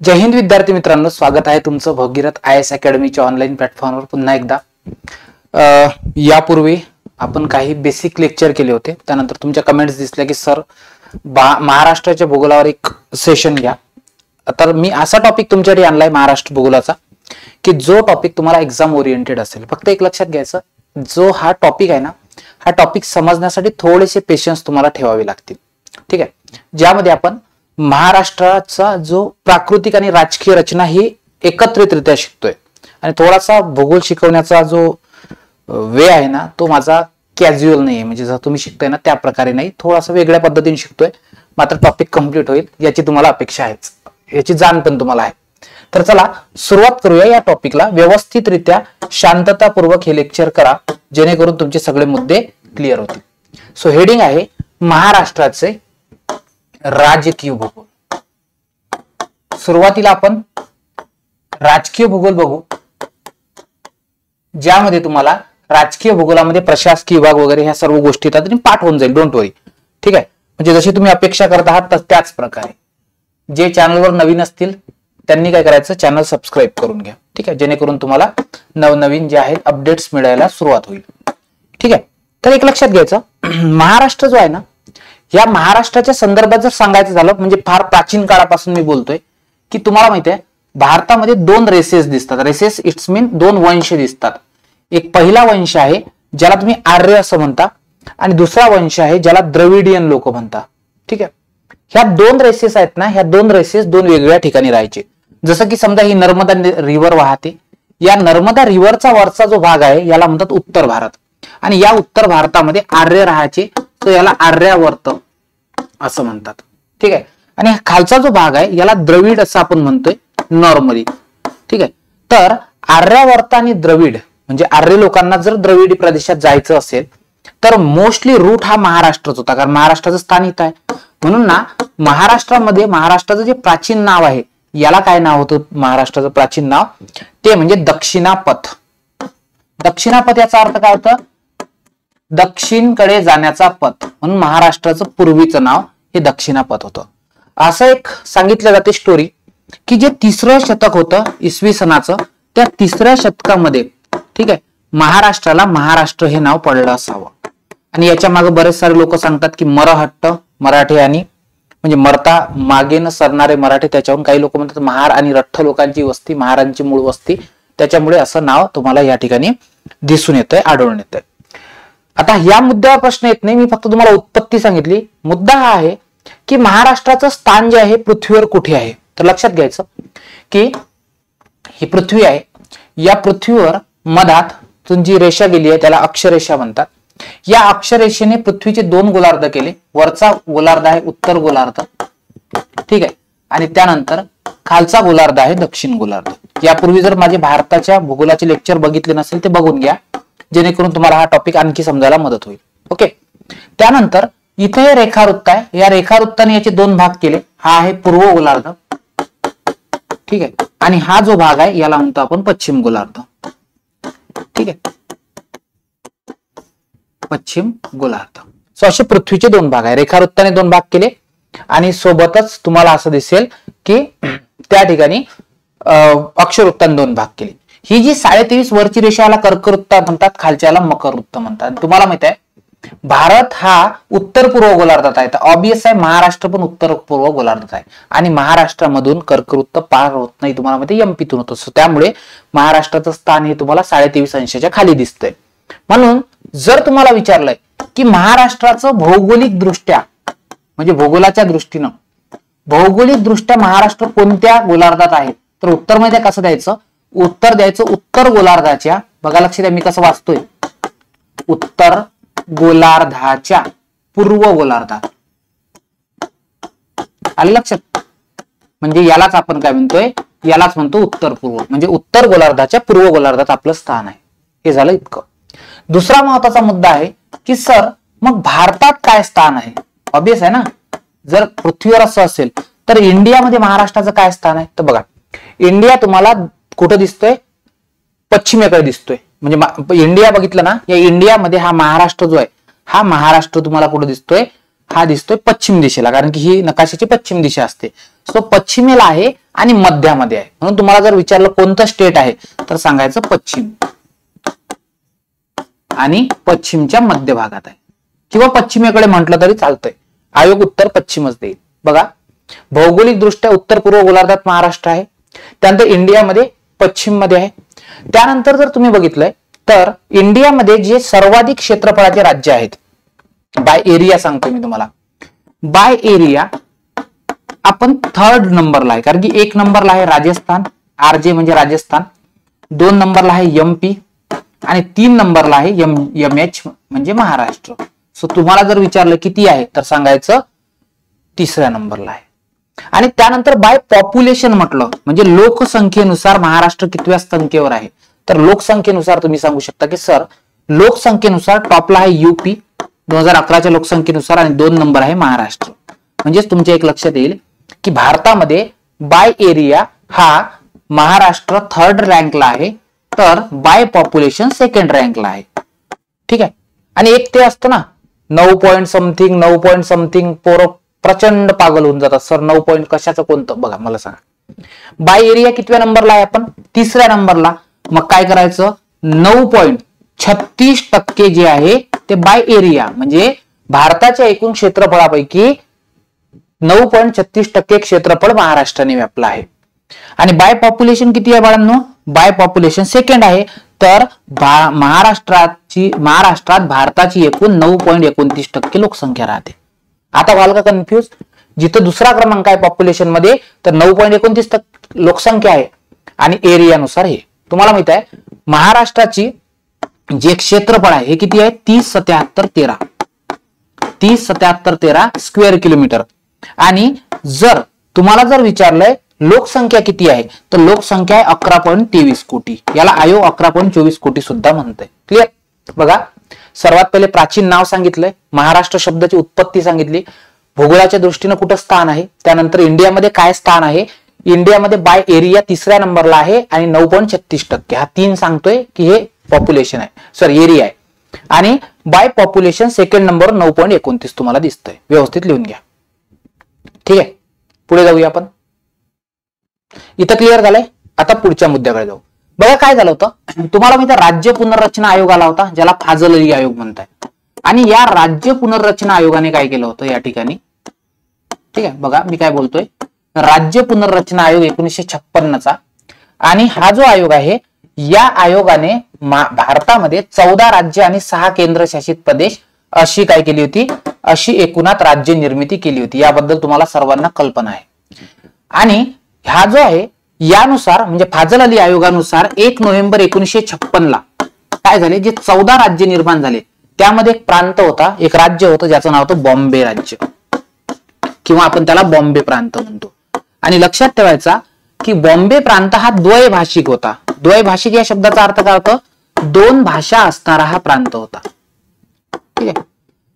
जय हिंद विद्यार्थी मित्रांनो, स्वागत आहे तुमचं भगीरथ IAS अकॅडमीच्या ऑनलाईन प्लॅटफॉर्मवर पुन्हा एकदा। यापूर्वी आपण काही बेसिक लेक्चर केले होते, त्यानंतर तुमच्या कमेंट्स दिसल्या की सर महाराष्ट्राच्या भूगोलावर एक सेशन घ्या। तर मी असा टॉपिक तुमच्यासाठी आणलाय महाराष्ट्र भूगोलाचा की जो टॉपिक तुम्हाला एक्झाम ओरिएंटेड असेल। फक्त एक लक्षात घ्यायचं, जो हा टॉपिक आहे ना, हा टॉपिक समजण्यासाठी थोडेसे पेशन्स तुम्हाला ठेवावे लागतील, ठीक आहे। ज्यामध्ये आपण महाराष्ट्राचा जो प्राकृतिक आणि राजकीय रचना ही एकत्रितरित्या शिकतोय आणि थोडासा भूगोल शिकवण्याचा जो वे आहे ना, तो माझा कॅज्युअल नाहीये, म्हणजे जर तुम्ही शिकताय ना त्या प्रकारे नाही, थोडासा वेगळ्या पद्धतीने शिकतोय। मात्र टॉपिक कंप्लीट होईल याची तुम्हाला अपेक्षा आहेच, याची जाण पण तुम्हाला आहे। तर चला सुरुवात करूया या टॉपिकला। व्यवस्थितरित्या शांततापूर्वक हे लेक्चर करा, जेणेकरून तुमचे सगळे मुद्दे क्लिअर होतील। सो हेडिंग आहे महाराष्ट्राचे राजकीय भूगोल। सुरुवातीला आपण राजकीय भूगोल बघू, ज्यामध्ये तुम्हाला राजकीय भूगोलामध्ये प्रशासकीय विभाग वगैरे ह्या सर्व गोष्टी येतात आणि पाठ होऊन जाईल, डोंट वरी, ठीक आहे। म्हणजे जशी तुम्ही अपेक्षा करत आहात त्याच प्रकारे। जे चॅनलवर नवीन असतील त्यांनी काय करायचं, चॅनल सबस्क्राईब करून घ्या, ठीक आहे, जेणेकरून तुम्हाला नवनवीन जे आहेत अपडेट्स मिळायला सुरुवात होईल, ठीक आहे। तर एक लक्षात घ्यायचं, महाराष्ट्र जो आहे ना, या महाराष्ट्राच्या संदर्भात जर सांगायचं झालं, म्हणजे फार प्राचीन काळापासून मी बोलतोय की तुम्हाला माहिती आहे भारतामध्ये दोन रेसेस दिसतात। रेसेस इट्स मीन दोन वंश दिसतात। एक पहिला वंश आहे ज्याला तुम्ही आर्य असं म्हणता आणि दुसरा वंश आहे ज्याला द्रविडियन लोक म्हणता, ठीक आहे। ह्या दोन रेसेस आहेत ना, ह्या दोन रेसेस दोन वेगवेगळ्या ठिकाणी राहायचे। जसं की समजा ही नर्मदा रिव्हर वाहते, या नर्मदा रिव्हरचा वरचा जो भाग आहे याला म्हणतात उत्तर भारत, आणि या उत्तर भारतामध्ये आर्य राहायचे, तर याला आर्यावर्त असं म्हणतात, ठीक आहे। आणि खालचा जो भाग आहे याला द्रविड असं आपण म्हणतोय नॉर्मली, ठीक आहे। तर आर्यावर्त आणि द्रविड म्हणजे आर्य लोकांना जर द्रविडी प्रदेशात जायचं असेल तर मोस्टली रूट हा महाराष्ट्रच होता, कारण महाराष्ट्राचं स्थान इथं आहे। म्हणून ना महाराष्ट्रामध्ये महाराष्ट्राचं जे प्राचीन नाव आहे याला काय नाव होतं, महाराष्ट्राचं प्राचीन नाव ते म्हणजे दक्षिणापथ। दक्षिणापथ याचा अर्थ काय होतं, दक्षिणकडे जाण्याचा पथ, म्हणून महाराष्ट्राचं पूर्वीचं नाव हे दक्षिणापथ होतं। असं एक सांगितलं जाते स्टोरी की जे तिसरं शतक होतं इसवी सनाचं, त्या तिसऱ्या शतकामध्ये, ठीक आहे, महाराष्ट्राला महाराष्ट्र हे नाव पडलं असावं। आणि याच्या मागे बरेच सारे लोक सांगतात की मरहट्ट मराठे आणि म्हणजे मरता मागे न सरणारे मराठे, त्याच्यावरून काही लोक म्हणतात महार आणि रठ्ठ लोकांची वस्ती, महारांची मूळ वस्ती, त्याच्यामुळे असं नाव तुम्हाला या ठिकाणी दिसून येतंय, आढळून येतंय। आता या मुद्द्यावर प्रश्न येत नाही, मी फक्त तुम्हाला उत्पत्ती सांगितली। मुद्दा हा आहे की महाराष्ट्राचं स्थान जे आहे पृथ्वीवर कुठे आहे। तर लक्षात घ्यायचं की ही पृथ्वी आहे, या पृथ्वीवर मधात जी रेषा गेली आहे त्याला अक्षरेषा म्हणतात। या अक्षरेषेने पृथ्वीचे दोन गोलार्ध केले, वरचा गोलार्ध आहे उत्तर गोलार्ध, ठीक आहे, आणि त्यानंतर खालचा गोलार्ध आहे दक्षिण गोलार्ध। यापूर्वी जर माझे भारताच्या भूगोलाचे लेक्चर बघितले नसेल ते बघून घ्या, जेणेकरून तुम्हाला हा टॉपिक आणखी समजायला मदत होईल, ओके। त्यानंतर इथे हे रेखावृत्त आहे, या रेखावृत्ताने याचे दोन भाग केले, हा आहे पूर्व गोलार्ध, ठीक आहे, आणि हा जो भाग आहे याला म्हणतो आपण पश्चिम गोलार्ध, ठीक आहे, पश्चिम गोलार्ध। सो असे पृथ्वीचे दोन भाग आहे, रेखावृत्ताने दोन भाग केले आणि सोबतच तुम्हाला असं दिसेल की त्या ठिकाणी अक्षवृत्ताने दोन भाग केले। ही जी 23.5 वरची रेषा याला कर्कवृत्त म्हणतात, खालच्याला मकरवृत्त म्हणतात। तुम्हाला माहित आहे भारत हा उत्तर पूर्व गोलार्धात आहे, तर ऑब्वियस आहे महाराष्ट्र पण उत्तर पूर्व गोलार्धात आहे, आणि महाराष्ट्रामधून कर्कवृत्त पार होत नाही, तुम्हाला माहिती एमपीतून होतं। त्यामुळे महाराष्ट्राचं स्थान हे तुम्हाला 23.5 अंशाच्या खाली दिसतंय। म्हणून जर तुम्हाला विचारलंय की महाराष्ट्राचं भौगोलिक दृष्ट्या म्हणजे भूगोलाच्या दृष्टीनं भौगोलिक दृष्ट्या महाराष्ट्र कोणत्या गोलार्धात आहे, तर उत्तर माहिती कसं द्यायचं, उत्तर द्यायचं उत्तर गोलार्धाच्या, बघा लक्ष द्या मी कसं वाचतोय, उत्तर गोलार्धाच्या पूर्व गोलार्धात, आलं लक्षात। म्हणजे यालाच आपण काय म्हणतोय, यालाच म्हणतो उत्तर पूर्व, म्हणजे उत्तर गोलार्धाच्या पूर्व गोलार्धात आपलं स्थान आहे। हे झालं इतकं। दुसरा महत्वाचा मुद्दा आहे की सर मग भारतात काय स्थान आहे। ऑब्वियस आहे ना, जर पृथ्वीवर असं असेल तर इंडियामध्ये महाराष्ट्राचं काय स्थान आहे, तर बघा इंडिया तुम्हाला कुठं दिसतोय, पश्चिमेकडे दिसतोय। म्हणजे इंडिया बघितलं ना, या इंडियामध्ये हा महाराष्ट्र जो आहे, हा महाराष्ट्र तुम्हाला कुठं दिसतोय, हा दिसतोय पश्चिम दिशेला, कारण की ही नकाशाची पश्चिम दिशा असते। सो पश्चिमेला आहे आणि मध्यामध्ये आहे. म्हणून तुम्हाला जर विचारलं कोणतं स्टेट आहे तर सांगायचं पश्चिम, आणि पश्चिमच्या मध्य भागात आहे किंवा पश्चिमेकडे म्हटलं तरी चालतंय. आयोग उत्तर पश्चिमच देईल. बघा, भौगोलिक दृष्ट्या उत्तर पूर्व गोलार्धात महाराष्ट्र आहे, त्यानंतर इंडियामध्ये पश्चिम मध्ये आहे. त्यानंतर जर तुम्ही बघितलंय तर इंडियामध्ये जे सर्वाधिक क्षेत्रफळाचे राज्य आहेत, बाय एरिया सांगतोय मी तुम्हाला, बाय एरिया आपण 3rd नंबरला आहे. कारण की 1 नंबरला आहे राजस्थान, RJ म्हणजे राजस्थान, 2 नंबरला आहे MP आणि 3 नंबरला आहे MH म्हणजे महाराष्ट्र. सो तुम्हाला जर विचारलं किती आहे तर सांगायचं 3ऱ्या नंबरला आहे. आणि त्यानंतर बाय पॉप्युलेशन म्हटलं म्हणजे लोकसंख्येनुसार महाराष्ट्र कितव्या संख्येवर आहे, तर लोकसंख्येनुसार तुम्ही सांगू शकता की सर लोकसंख्येनुसार टॉपला आहे UP 2011च्या लोकसंख्येनुसार आणि 2 नंबर आहे महाराष्ट्र. म्हणजेच तुमच्या एक लक्षात येईल की भारतामध्ये बाय एरिया हा महाराष्ट्र 3rd रँकला आहे, तर बाय पॉप्युलेशन 2nd रँकला आहे. ठीक आहे. आणि एक ते असतं ना 9 पॉइंट समथिंग पोरं प्रचंड पागल होऊन जातात, सर 9 पॉइंट कशाचं कोणतं. बघा मला सांगा, बाय एरिया कितव्या नंबरला आहे आपण, 3ऱ्या नंबरला. मग काय करायचं, 9.36% जे आहे ते बाय एरिया म्हणजे भारताच्या एकूण क्षेत्रफळापैकी 9.36% क्षेत्रफळ महाराष्ट्राने व्यापलं आहे. आणि बाय पॉप्युलेशन किती आहे बाळांनो, बाय पॉप्युलेशन 2nd आहे, तर महाराष्ट्रात भारताची एकूण 9.29% लोकसंख्या राहते. आता व्हाल का कन्फ्यूज, जिथं 2रा क्रमांक आहे पॉप्युलेशन मध्ये तर 9.29% लोकसंख्या आहे आणि एरियानुसार हे. तुम्हाला माहित आहे महाराष्ट्राची जे क्षेत्रफळ आहे हे किती आहे, 30,77,13 स्क्वेअर किलोमीटर. आणि जर तुम्हाला जर विचारलंय लोकसंख्या किती आहे तर लोकसंख्या आहे 11.23 कोटी. याला आयोग 11.24 कोटी सुद्धा म्हणतंय. क्लिअर. बघा, सर्वात पहिले प्राचीन नाव सांगितलंय, महाराष्ट्र शब्दाची उत्पत्ती सांगितली, भूगोलाच्या दृष्टीने कुठं स्थान आहे, त्यानंतर इंडियामध्ये काय स्थान आहे, इंडियामध्ये बाय एरिया 3ऱ्या नंबरला आहे आणि 9.36%. हा 3 सांगतोय की हे पॉप्युलेशन आहे, सॉरी एरिया आहे. आणि बाय पॉप्युलेशन 2nd नंबर 9.29 तुम्हाला दिसतंय. व्यवस्थित लिहून घ्या. ठीक आहे, पुढे जाऊया आपण. इथं क्लिअर झालंय. आता पुढच्या मुद्द्याकडे जाऊ. बघा काय झालं होतं, तुम्हाला माहिती राज्य पुनर्रचना आयोग आला होता ज्याला फाजल अली आयोग म्हणताय. आणि या राज्य पुनर्रचना आयोगाने काय केलं होतं या ठिकाणी, ठीक आहे. बघा मी काय बोलतोय, राज्य पुनर्रचना आयोग 1956चा. आणि हा जो आयोग आहे या आयोगाने भारतामध्ये 14 राज्य आणि 6 केंद्रशासित प्रदेश अशी काय केली होती, अशी एकूणात राज्य निर्मिती केली होती. याबद्दल तुम्हाला सर्वांना कल्पना आहे. आणि हा जो आहे यानुसार म्हणजे फाजल अली आयोगानुसार 1 नोव्हेंबर 1956ला काय झाले, जे 14 राज्य निर्माण झाले त्यामध्ये एक प्रांत होता, एक राज्य होतं ज्याचं नाव होतं बॉम्बे राज्य किंवा आपण त्याला बॉम्बे प्रांत म्हणतो. आणि लक्षात ठेवायचा की बॉम्बे प्रांत हा द्वैभाषिक होता. द्वैभाषिक या शब्दाचा अर्थ काय होतं, 2 भाषा असणारा हा प्रांत होता. ठीक आहे.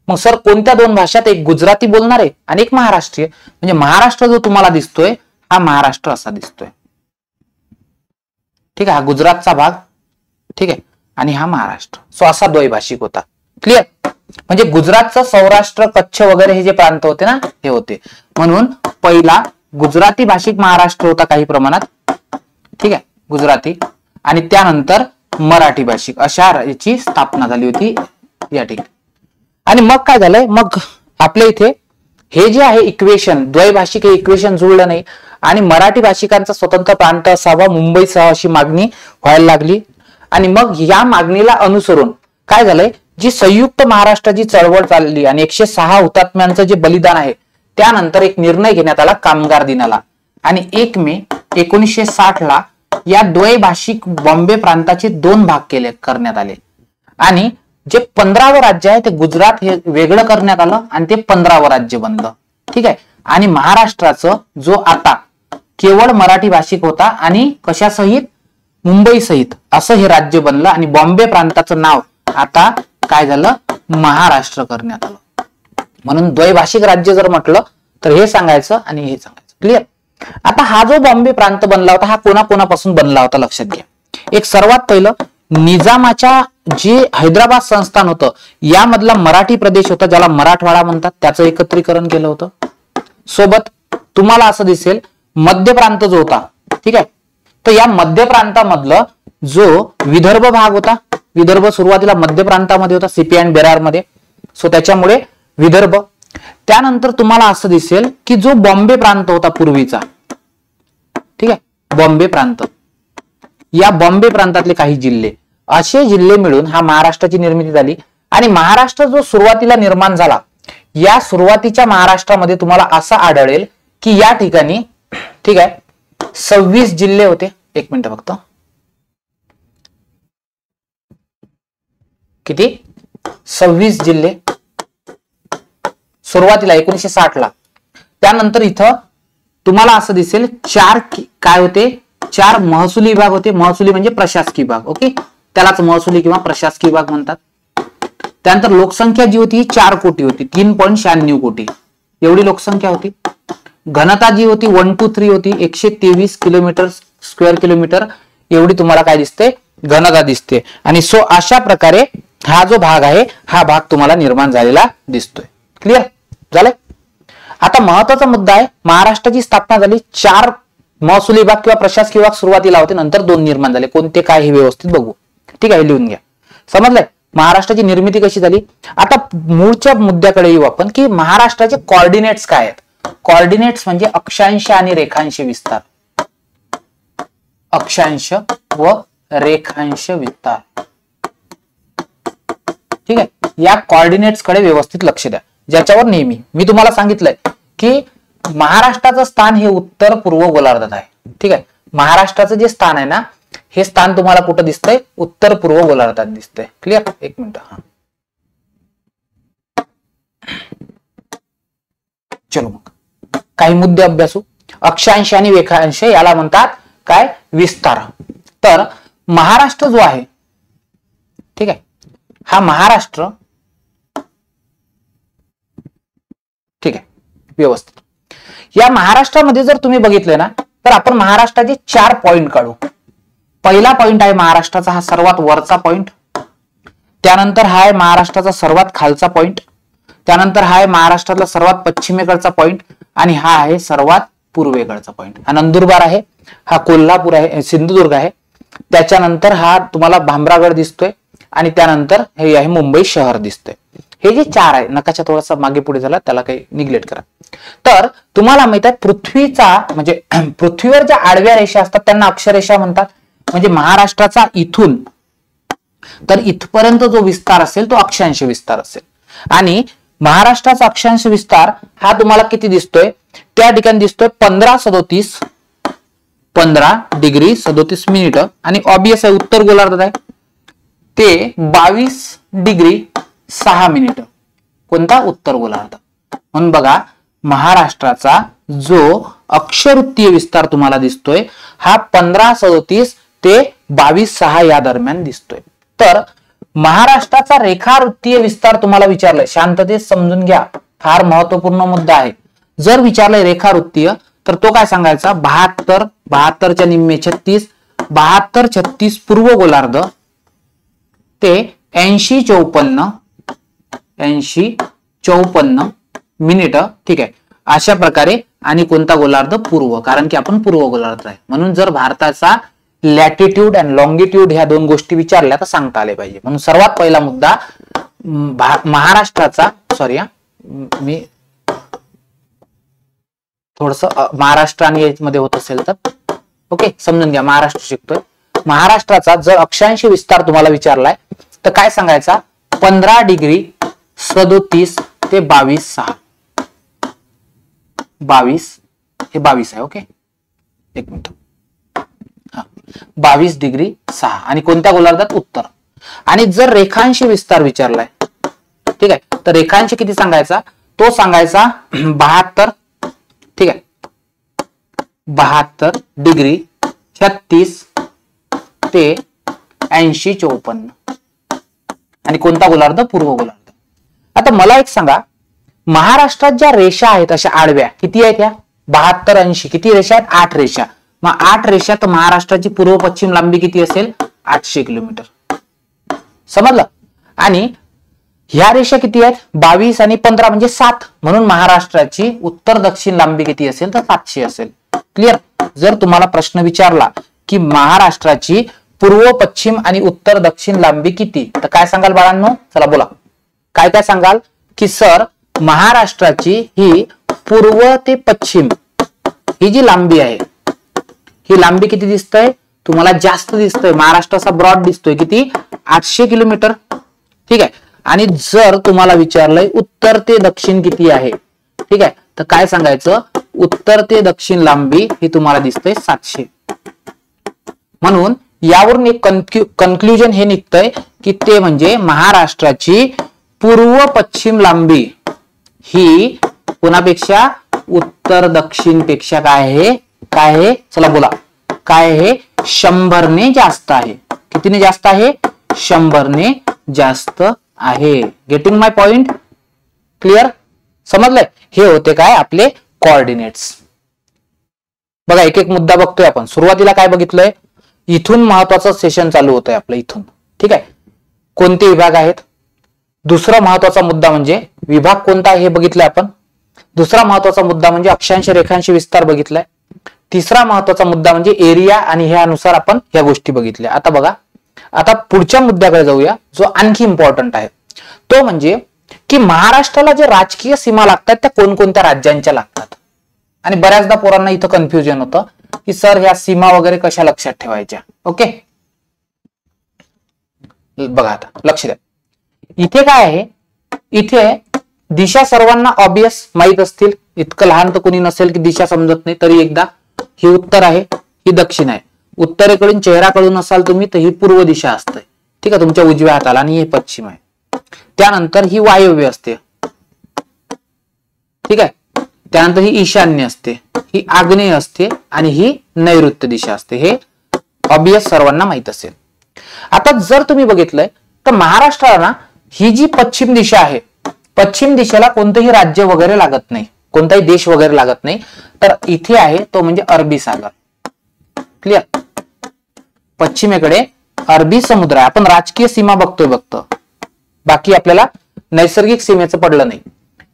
मग सर कोणत्या 2 भाषात, एक गुजराती बोलणारे आणि एक महाराष्ट्रीय. म्हणजे महाराष्ट्र जो तुम्हाला दिसतोय हा महाराष्ट्र असा दिसतोय. ठीक आहे, हा गुजरातचा भाग. ठीक आहे, आणि हा महाराष्ट्र. सो असा द्वैभाषिक होता. क्लिअर. म्हणजे गुजरातचं सौराष्ट्र, कच्छ वगैरे हे जे प्रांत होते ना हे होते. म्हणून पहिला गुजराती भाषिक महाराष्ट्र होता काही प्रमाणात. ठीक आहे, गुजराती. आणि त्यानंतर मराठी भाषिक अशा याची स्थापना झाली होती या ठिकाणी. आणि मग काय झालंय, मग आपल्या इथे हे जे आहे इक्वेशन, द्वैभाषिक हे इक्वेशन जुळलं नाही आणि मराठी भाषिकांचा स्वतंत्र प्रांत असावा मुंबईसह अशी मागणी व्हायला लागली. आणि मग या मागणीला अनुसरून काय झालंय, जी संयुक्त महाराष्ट्राची चळवळ चालली आणि 106 हुतात्म्यांचं जे बलिदान आहे त्यानंतर एक निर्णय घेण्यात आला कामगार दिनाला. आणि 1 मे 1960ला या द्वैभाषिक बॉम्बे प्रांताचे 2 भाग करण्यात आले. आणि जे 15वं राज्य आहे ते गुजरात हे वेगळं करण्यात आलं आणि ते 15वं राज्य बनलं. ठीक आहे. आणि महाराष्ट्राचं जो आता केवळ मराठी भाषिक होता आणि कशासहित, मुंबई सहित असं हे राज्य बनलं. आणि बॉम्बे प्रांताचं नाव आता काय झालं, महाराष्ट्र करण्यात आलं. म्हणून द्वैभाषिक राज्य जर म्हटलं तर हे सांगायचं आणि हे सांगायचं. क्लिअर. आता हा जो बॉम्बे प्रांत बनला होता हा कोणाकोणापासून बनला होता लक्षात घ्या. एक सर्वात पहिलं निजामाच्या जे हैदराबाद संस्थान होतं यामधला मराठी प्रदेश होता ज्याला मराठवाडा म्हणतात, त्याचं एकत्रीकरण केलं होतं. सोबत तुम्हाला असं दिसेल मध्य प्रांत जो होता, ठीक आहे, तर या मध्य प्रांतामधलं जो विदर्भ भाग होता, विदर्भ सुरुवातीला मध्य प्रांतामध्ये होता, सीपी अँड बेरार मध्ये, सो त्याच्यामुळे विदर्भ. त्यानंतर तुम्हाला असं दिसेल की जो बॉम्बे प्रांत होता पूर्वीचा, ठीक आहे, बॉम्बे प्रांत, या बॉम्बे प्रांतातले काही जिल्हे, असे जिल्हे मिळून हा महाराष्ट्राची निर्मिती झाली. आणि महाराष्ट्र जो सुरुवातीला निर्माण झाला, या सुरुवातीच्या महाराष्ट्रामध्ये तुम्हाला असं आढळेल की या ठिकाणी, ठीक आहे, 26 जिल्हे होते. एक मिनिट फक्त, किती? 26 जिल्हे सुरुवातीला 1960 ला. त्यानंतर इथं तुम्हाला असं दिसेल 4 काय होते, 4 महसुली विभाग होते. महसुली म्हणजे प्रशासकीय विभाग, ओके, त्यालाच महसुली किंवा प्रशासकीय विभाग म्हणतात. त्यानंतर लोकसंख्या जी होती 4 कोटी होती, 3.96 कोटी एवढी लोकसंख्या होती. घनता जी होती 1 to 3 होती, 123 किलोमीटर स्क्वेअर किलोमीटर एवढी तुम्हाला काय दिसते, घनता दिसते. आणि सो अशा प्रकारे हा जो भाग आहे, हा भाग तुम्हाला निर्माण झालेला दिसतोय. क्लिअर झालंय? आता महत्वाचा मुद्दा आहे, महाराष्ट्राची स्थापना झाली, 4 महसुली विभाग किंवा प्रशासकीय विभाग सुरुवातीला होते, नंतर 2 निर्माण झाले. कोणते काय हे व्यवस्थित बघू, ठीक आहे, लिहून घ्या. समजलंय महाराष्ट्राची निर्मिती कशी झाली? आता मूळच्या मुद्द्याकडे येऊ आपण की महाराष्ट्राचे कॉर्डिनेट्स काय आहेत. कॉर्डिनेट्स म्हणजे अक्षांश आणि रेखांश विस्तार, अक्षांश व रेखांश विस्तार, ठीक आहे. या कॉर्डिनेट्स कडे व्यवस्थित लक्ष द्या, ज्याच्यावर नेहमी मी तुम्हाला सांगितलंय की महाराष्ट्राचं स्थान हे उत्तर पूर्व गोलार्धात आहे, ठीक आहे. महाराष्ट्राचं जे स्थान आहे ना, हे स्थान तुम्हाला कुठं दिसतंय, उत्तर पूर्व गोलार्धात दिसतंय. क्लिअर? एक मिनिट, हा चलो मग काही मुद्दे अभ्यासू. अक्षांश आणि रेखांश याला म्हणतात काय, विस्तार. तर महाराष्ट्र जो आहे, ठीक आहे, हा महाराष्ट्र, ठीक आहे, व्यवस्थित. या महाराष्ट्रामध्ये जर तुम्ही बघितलं ना, तर आपण महाराष्ट्राचे 4 पॉइंट काढू. पहिला पॉइंट आहे महाराष्ट्राचा हा सर्वात वरचा पॉइंट, त्यानंतर हा आहे महाराष्ट्राचा सर्वात खालचा पॉइंट, त्यानंतर हा आहे महाराष्ट्रातला सर्वात पश्चिमेकडचा पॉइंट, आणि हा आहे सर्वात पूर्वेकडचा पॉइंट. हा नंदुरबार आहे, हा कोल्हापूर आहे, सिंधुदुर्ग आहे, त्याच्यानंतर हा तुम्हाला भामरागड दिसतोय, आणि त्यानंतर हे आहे मुंबई शहर दिसतंय. हे जे 4 आहे, नकाशा थोडासा मागे पुढे झाला, त्याला काही निग्लेक्ट करा. तर तुम्हाला माहित आहे पृथ्वीचा म्हणजे पृथ्वीवर ज्या आडव्या रेषा असतात त्यांना अक्षरेषा म्हणतात. म्हणजे महाराष्ट्राचा इथून तर इथपर्यंत जो विस्तार असेल तो अक्षांश विस्तार असेल. आणि महाराष्ट्राचा अक्षांश विस्तार हा तुम्हाला किती दिसतोय, त्या ठिकाणी दिसतोय 15 डिग्री 37 मिनिट, आणि ऑब्वियस आहे उत्तर गोलार्धात आहे ते 22 डिग्री 6 मिनिट. कोणता? उत्तर गोलार्ध. म्हणून बघा महाराष्ट्राचा जो अक्षवृत्तीय विस्तार तुम्हाला दिसतोय हा 1537 ते 22.6 या दरम्यान दिसतोय. तर महाराष्ट्राचा रेखावृत्तीय विस्तार तुम्हाला विचारलाय, शांततेत समजून घ्या, फार महत्वपूर्ण मुद्दा आहे. जर विचारलंय रेखावृत्तीय तर तो काय सांगायचा, 72च्या निम्मे 36, 72-36 पूर्व गोलार्ध ते 80-54 मिनिट, ठीक आहे, अशा प्रकारे. आणि कोणता गोलार्ध? पूर्व, कारण की आपण पूर्व गोलार्ध आहे. म्हणून जर भारताचा लॅटिट्यूड अँड लॉंगिट्यूड ह्या 2 गोष्टी विचारल्या तर सांगता आले पाहिजे. म्हणून सर्वात पहिला मुद्दा महाराष्ट्राचा, सॉरी मी थोडस महाराष्ट्र आणि यामध्ये होत असेल तर ओके समजून घ्या, महाराष्ट्र शिकतोय. महाराष्ट्राचा जर अक्षांश विस्तार तुम्हाला विचारलाय तर काय सांगायचा, 15 डिग्री 37 ते 22.6. 22 हे 22 आहे, ओके, एक मिनिट, हा 22 डिग्री 6. आणि कोणत्या गोलार्धात? उत्तर. आणि जर रेखांश विस्तार विचारलाय, ठीक आहे, तर रेखांश किती सांगायचा, तो सांगायचा 72, ठीक आहे, 72 डिग्री 36 ते 80-54. आणि कोणता गोलार्ध? पूर्व गोलार्ध. आता मला एक सांगा, महाराष्ट्रात ज्या रेषा आहेत अशा आडव्या किती आहेत? या 72-80 किती रेषा आहेत? 8 रेषा. मग 8 रेषा, तर महाराष्ट्राची पूर्व पश्चिम लांबी किती असेल? 800 किलोमीटर. समजलं? आणि ह्या रेषा किती आहेत? 22 आणि 15 म्हणजे 7. म्हणून महाराष्ट्राची उत्तर दक्षिण लांबी किती असेल तर 700 असेल. क्लिअर. जर तुम्हाला प्रश्न विचारला की महाराष्ट्राची पूर्व पश्चिम आणि उत्तर दक्षिण लांबी किती, तर काय सांगाल बाळांनो? चला बोला, काय काय सांगाल? की सर महाराष्ट्राची ही पूर्व ते पश्चिम ही जी लांबी आहे, ही लांबी किती दिसतंय तुम्हाला? जास्त दिसतंय. महाराष्ट्राचा ब्रॉड दिसतोय किती? 800 किलोमीटर. ठीक आहे. आणि जर तुम्हाला विचारलंय उत्तर ते दक्षिण किती आहे, ठीक आहे, तर काय सांगायचं? उत्तर ते दक्षिण लांबी ही तुम्हाला दिसतंय 700. म्हणून यावरून एक कन्क्लुजन हे निघतंय की ते म्हणजे महाराष्ट्राची पूर्व पश्चिम लांबी ही कोणापेक्षा? उत्तर दक्षिण पेक्षा काय आहे? काय आहे? चला बोला, काय आहे? 100 ने जास्त आहे. कितीने जास्त आहे? 100 ने जास्त आहे. गेटिंग माय पॉइंट? क्लिअर? समजलंय? हे होते काय? आपले कोऑर्डिनेट्स. बघा एक एक मुद्दा बघतोय आपण. सुरुवातीला काय बघितलंय? इथून महत्वाचं सेशन चालू होतंय आपलं इथून. ठीक आहे. कोणते विभाग आहेत? दुसरा महत्वाचा मुद्दा म्हणजे विभाग कोणता आहे हे बघितलंय आपण. दुसरा महत्वाचा मुद्दा म्हणजे अक्षांश रेखांश विस्तार बघितलाय. तिसरा महत्वाचा मुद्दा म्हणजे एरिया आणि ह्यानुसार आपण ह्या गोष्टी बघितल्या. आता बघा, आता पुढच्या मुद्द्याकडे जाऊया जो आणखी इम्पॉर्टंट आहे. तो म्हणजे की महाराष्ट्राला जे राजकीय सीमा लागतात त्या कोणकोणत्या राज्यांच्या लागतात. आणि बऱ्याचदा पोरांना इथं कन्फ्युजन होतं की सर ह्या सीमा वगैरे कशा लक्षात ठेवायच्या. ओके, बघा आता लक्ष द्या. इथे काय आहे? इथे दिशा सर्वांना ऑब्वियस माहित असतील. इतकं लहान तर कोणी नसेल की दिशा समजत नाही. तरी एकदा, ही उत्तर आहे, ही दक्षिण आहे. उत्तरेकडून चेहऱ्याकडून असाल तुम्ही तर ही पूर्व दिशा असते. ठीक आहे, तुमच्या उजव्या हाताला. आणि हे पश्चिम आहे. त्यानंतर ही वायव्य असते. ठीक आहे. त्यानंतर ही ईशान्य असते, ही आग्नेय असते आणि ही नैऋत्य दिशा असते. हे ऑब्वियस सर्वांना माहित असेल. आता जर तुम्ही बघितलंय तर महाराष्ट्राला ना ही जी पश्चिम दिशा आहे, पश्चिम दिशेला कोणतंही राज्य वगैरे लागत नाही, कोणताही देश वगैरे लागत नाही. तर इथे आहे तो म्हणजे अरबी सागर. क्लिअर? पश्चिमेकडे अरबी समुद्र आहे. आपण राजकीय सीमा बघतोय बाकी आपल्याला नैसर्गिक सीमेचं पडलं नाही.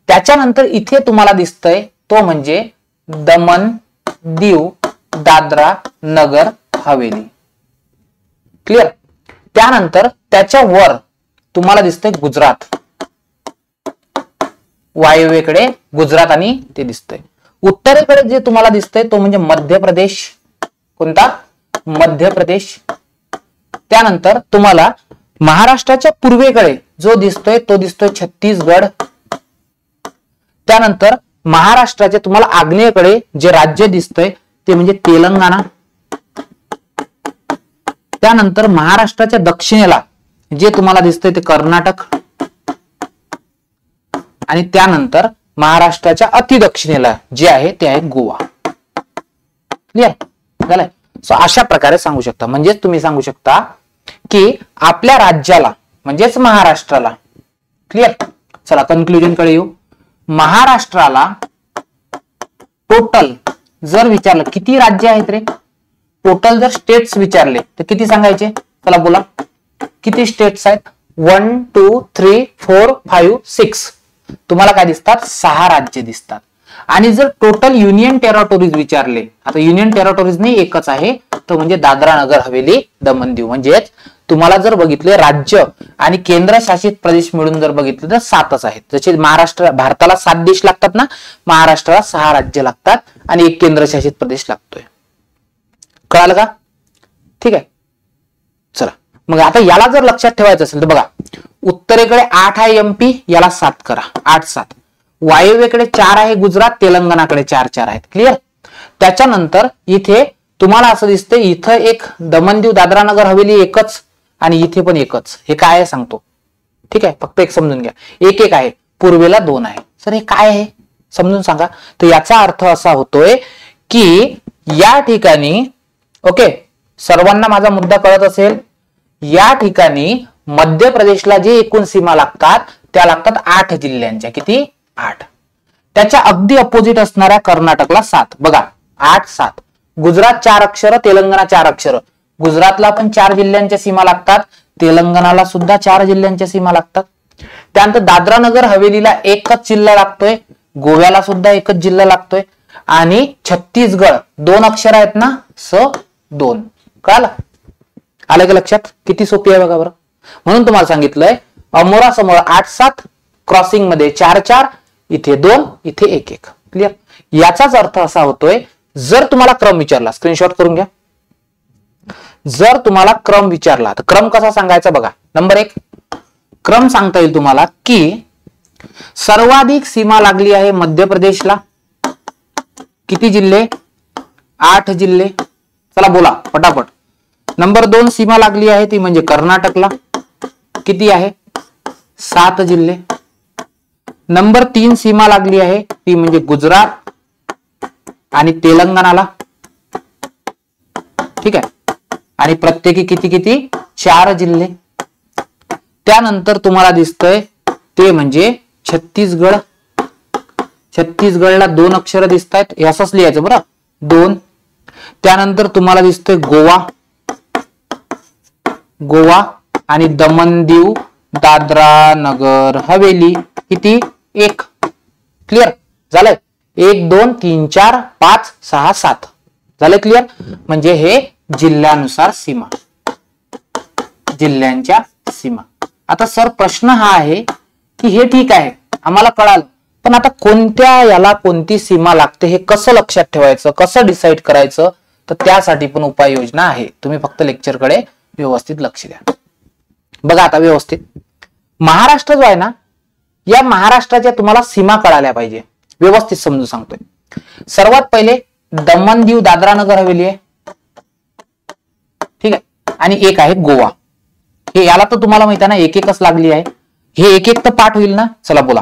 त्याच्यानंतर इथे तुम्हाला दिसतंय तो म्हणजे दमन, दीव, दादरा, नगर हवेली. क्लिअर? त्यानंतर त्याच्या वर तुम्हाला दिसतंय गुजरात. वायव्येकडे गुजरात आणि ते दिसतंय. उत्तरेकडे जे तुम्हाला दिसतंय तो म्हणजे मध्य प्रदेश. कोणता? मध्य प्रदेश. त्यानंतर तुम्हाला महाराष्ट्राच्या पूर्वेकडे जो दिसतोय तो दिसतोय छत्तीसगड. त्यानंतर महाराष्ट्राच्या तुम्हाला आग्नेयेकडे जे राज्य दिसतंय ते म्हणजे तेलंगणा. त्यानंतर महाराष्ट्राच्या दक्षिणेला जे तुम्हाला दिसतंय ते कर्नाटक. आणि त्यानंतर महाराष्ट्राच्या अति दक्षिणेला जे आहे ते आहे गोवा. क्लिअर झालंय? सो अशा प्रकारे सांगू शकता. म्हणजेच तुम्ही सांगू शकता की आपल्या राज्याला म्हणजेच महाराष्ट्राला, क्लिअर? चला कन्क्लुजन कडे येऊ. महाराष्ट्राला टोटल जर विचारलं किती राज्य आहेत रे, टोटल जर स्टेट्स विचारले तर किती सांगायचे? चला बोला, किती स्टेट्स आहेत? 1 2 3 4 5 6. तुम्हाला काय दिसतात? 6 राज्य दिसतात. आणि जर टोटल युनियन टेरिटोरीज विचारले, आता युनियन टेरिटोरीज नाही एकच आहे, तो म्हणजे दादरा नगर हवेली दमन दीव. म्हणजेच तुम्हाला जर बघितले राज्य आणि केंद्रशासित प्रदेश मिळून जर बघितले तर 7च आहेत. जसे भारताला 7 देश लागतात ना, महाराष्ट्राला 6 राज्य लागतात आणि एक केंद्रशासित प्रदेश लागतोय. कळालं का? ठीक आहे. चला मग आता याला जर लक्षात ठेवायचं असेल तर बघा, उत्तरेकडे 8 आहे एमपी, याला 7 करा. 8 7. वायव्येकडे 4 आहे गुजरात, तेलंगणाकडे 4 4 आहेत. क्लिअर? त्याच्यानंतर इथे तुम्हाला असं दिसतंय इथं एक दमन दीव दादरा नगर हवेली एकच आणि इथे पण एकच. हे काय आहे सांगतो. ठीक आहे, फक्त एक समजून घ्या. एक एक आहे, पूर्वेला 2 आहे. सर हे काय आहे समजून सांगा. तर याचा अर्थ असा होतोय की या ठिकाणी, ओके, सर्वांना माझा मुद्दा कळत असेल, या ठिकाणी मध्य प्रदेशला जे एकूण सीमा लागतात त्या लागतात 8 जिल्ह्यांच्या. किती? 8. त्याच्या अगदी अपोजिट असणाऱ्या कर्नाटकला 7. बघा 8 7. गुजरात 4 अक्षर, तेलंगणा 4 अक्षर. गुजरातला पण 4 जिल्ह्यांच्या सीमा लागतात, तेलंगणाला सुद्धा 4 जिल्ह्यांच्या सीमा लागतात. त्यानंतर दादरा नगर हवेलीला एकच जिल्हा लागतोय, गोव्याला सुद्धा एकच जिल्हा लागतोय. आणि छत्तीसगड 2 अक्षर आहेत ना, स2. कळालं? आलं का लक्षात? किती सोपी आहे बघा बरं. म्हणून तुम्हाला सांगितलंय अमोरा समोर 8-7, क्रॉसिंग मध्ये 4-4, इथे 2, इथे 1-1. क्लिअर? याचाच अर्थ असा होतोय, जर तुम्हाला क्रम विचारला, स्क्रीनशॉट करून घ्या. जर तुम्हाला क्रम विचारला तर क्रम कसा सांगायचा बघा. नंबर 1, क्रम सांगता येईल तुम्हाला की सर्वाधिक सीमा लागली आहे मध्य प्रदेशला. किती जिल्हे? 8 जिल्हे. चला बोला पटापट. नंबर 2 सीमा लागली आहे ती म्हणजे कर्नाटकला. किती आहे? 7 जिल्हे. नंबर 3 सीमा लागली आहे ती म्हणजे गुजरात आणि तेलंगणाला. ठीक आहे? आणि प्रत्येकी किती किती? 4 जिल्हे. त्यानंतर तुम्हाला दिसतंय ते म्हणजे छत्तीसगड. छत्तीसगडला 2 अक्षर दिसत आहेत, हे असंच लिहायचं बरं, 2. त्यानंतर तुम्हाला दिसतोय गोवा. गोवा आणि दमन दीव दादरा नगर हवेली. किती? 1. क्लिअर झालंय? 1 2 3 4 5 6 7 झालंय. क्लिअर? म्हणजे हे जिल्ह्यानुसार सीमा, जिल्ह्यांच्या सीमा. आता सर प्रश्न हा आहे की हे ठीक आहे आम्हाला कळालं, पण आता कोणत्या याला कोणती सीमा लागते हे कसं लक्षात ठेवायचं, कसं डिसाईड करायचं? तर त्यासाठी पण उपाययोजना आहे. तुम्ही फक्त लेक्चरकडे व्यवस्थित लक्ष द्या. बघा आता व्यवस्थित, महाराष्ट्र जो आहे ना, या महाराष्ट्राच्या तुम्हाला सीमा कळाल्या पाहिजे. व्यवस्थित समजून सांगतोय. सर्वात पहिले दमन दीव दादरा नगर हवेली आहे. ठीक आहे? आणि एक आहे गोवा. हे याला तर तुम्हाला माहिती आहे ना, 1-1च लागली आहे. हे 1-1 तर पाठ होईल ना. चला बोला,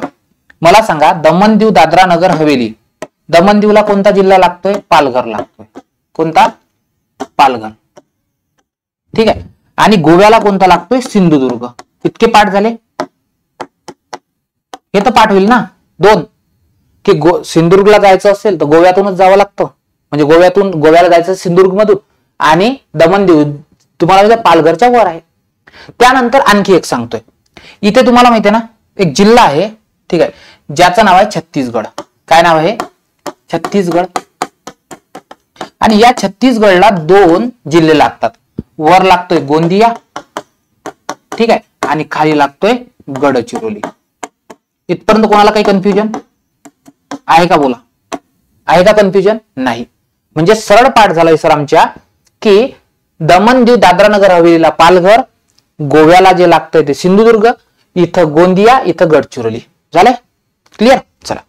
मला सांगा दमन दीव दादरा नगर हवेली. दमन दीवला कोणता जिल्हा लागतोय? पालघर लागतोय. कोणता? पालघर. ठीक आहे? आणि गोव्याला कोणता लागतोय? सिंधुदुर्ग. इतके पाठ झाले. हे तर पाठ होईल ना 2 की सिंधुदुर्गला जायचं असेल तर गोव्यातूनच जावं लागतं, म्हणजे गोव्याला जायचं सिंधुदुर्ग मधून. आणि दमन दीव तुम्हाला पालघरच्या वर आहे. त्यानंतर आणखी एक सांगतोय, इथे तुम्हाला माहिती आहे ना एक जिल्हा आहे, ठीक आहे, ज्याचं नाव आहे छत्तीसगड. काय नाव आहे? छत्तीसगड. आणि या छत्तीसगडला 2 जिल्हे लागतात. वर लागतोय गोंदिया, ठीक आहे, आणि खाली लागतोय गडचिरोली. इथपर्यंत कोणाला काही कन्फ्युजन आहे का? बोला, आहे का कन्फ्युजन? नाही. म्हणजे सरळ पाठ झालाय सर आमच्या की दमन दीव दादरा नगर हवेलीला पालघर, गोव्याला जे लागतंय ते सिंधुदुर्ग, इथं गोंदिया, इथं गडचिरोली. झालंय? क्लिअर? चला,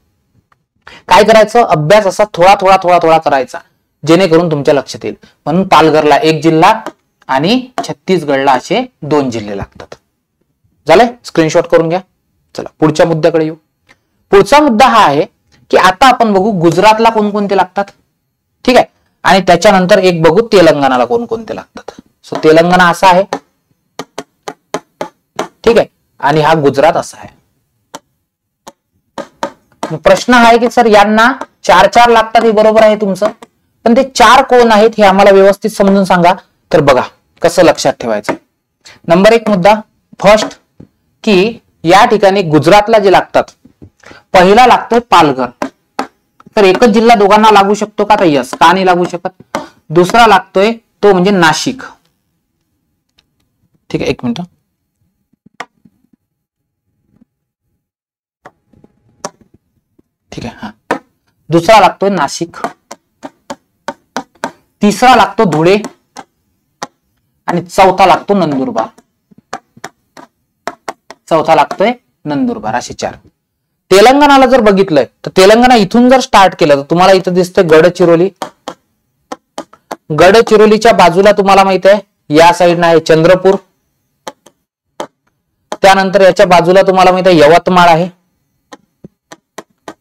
काय करायचं? अभ्यास असा थोडा थोडा थोडा थोडा करायचा, जेणेकरून तुमच्या लक्षात येईल. म्हणून पालघरला 1 जिल्हा आणि छत्तीसगडला असे 2 जिल्हे लागतात. झालंय? स्क्रीनशॉट करून घ्या. चला पुढच्या मुद्द्याकडे येऊ. पुढचा मुद्दा हा आहे की आता आपण बघू गुजरातला कोणकोणते लागतात. ठीक आहे? आणि त्याच्यानंतर एक बघू तेलंगणाला कोणकोणते लागतात. सो तेलंगणा असा आहे, ठीक आहे, आणि हा गुजरात असा आहे. प्रश्न हा आहे की सर यांना 4-4 लागतात, हे बरोबर आहे तुमचं, पण ते 4 कोण आहेत हे आम्हाला व्यवस्थित समजून सांगा. तर बघा कसं लक्षात ठेवायचं. नंबर 1 मुद्दा फर्स्ट की या ठिकाणी गुजरातला जे लागतात, पहिला लागतोय पालघर. तर एकच जिल्हा दोघांना लागू शकतो का? तर यस. का नाही लागू शकत? दुसरा लागतोय तो म्हणजे नाशिक. ठीक आहे, 1 मिनिट. ठीक आहे, हा दुसरा लागतोय नाशिक. तिसरा लागतो धुळे आणि चौथा लागतो नंदुरबार. चौथा लागतोय नंदुरबार. असे 4. तेलंगणाला जर बघितलंय तर तेलंगणा इथून जर स्टार्ट केलं तर तुम्हाला इथं दिसतंय गडचिरोली. गडचिरोलीच्या बाजूला तुम्हाला माहित आहे या साईडला आहे चंद्रपूर. त्यानंतर याच्या बाजूला तुम्हाला माहित आहे यवतमाळ आहे,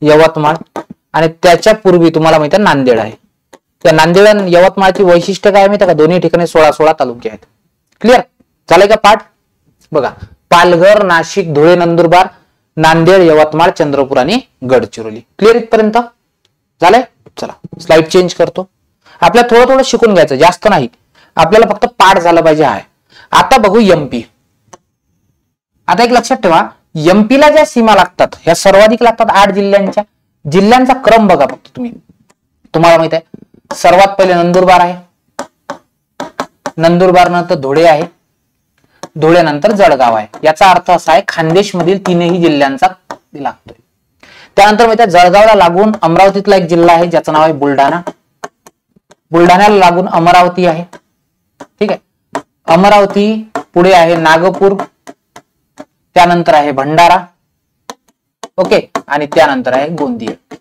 यवतमाळ. आणि त्याच्या पूर्वी तुम्हाला माहित आहे नांदेड आहे. त्या नांदेड आणि यवतमाळची वैशिष्ट्य काय माहिती आहे का? दोन्ही ठिकाणी 16-16 तालुके आहेत. क्लिअर झालंय का पाठ? बघा, पालघर, नाशिक, धुळे, नंदुरबार, नांदेड, यवतमाळ, चंद्रपूर आणि गडचिरोली. क्लिअर इथपर्यंत झालंय? चला स्लाइड चेंज करतो. आपल्याला थोडं थोडं शिकून घ्यायचं, जास्त नाही. आपल्याला फक्त पाठ झाला पाहिजे आहे. आता बघू एमपी. आता एक लक्षात ठेवा, एमपीला ज्या सीमा लागतात ह्या सर्वाधिक लागतात 8 जिल्ह्यांच्या. जिल्ह्यांचा क्रम बघा फक्त तुम्ही. तुम्हाला माहित आहे सर्वात पहिले नंदुरबार आहे, नंदुरबार नंतर धुळे आहे, धुळे नंतर जळगाव आहे. याचा अर्थ असा आहे खानदेश मधील तीनही जिल्ह्यांचा लागतोय. त्यानंतर माहिती आहे जळगावला लागून अमरावतीतला एक जिल्हा आहे ज्याचं नाव आहे बुलढाणा, बुलढाण्याला लागून अमरावती आहे. ठीक आहे, अमरावती पुढे आहे नागपूर, त्यानंतर आहे भंडारा, ओके, आणि त्यानंतर आहे गोंदिया.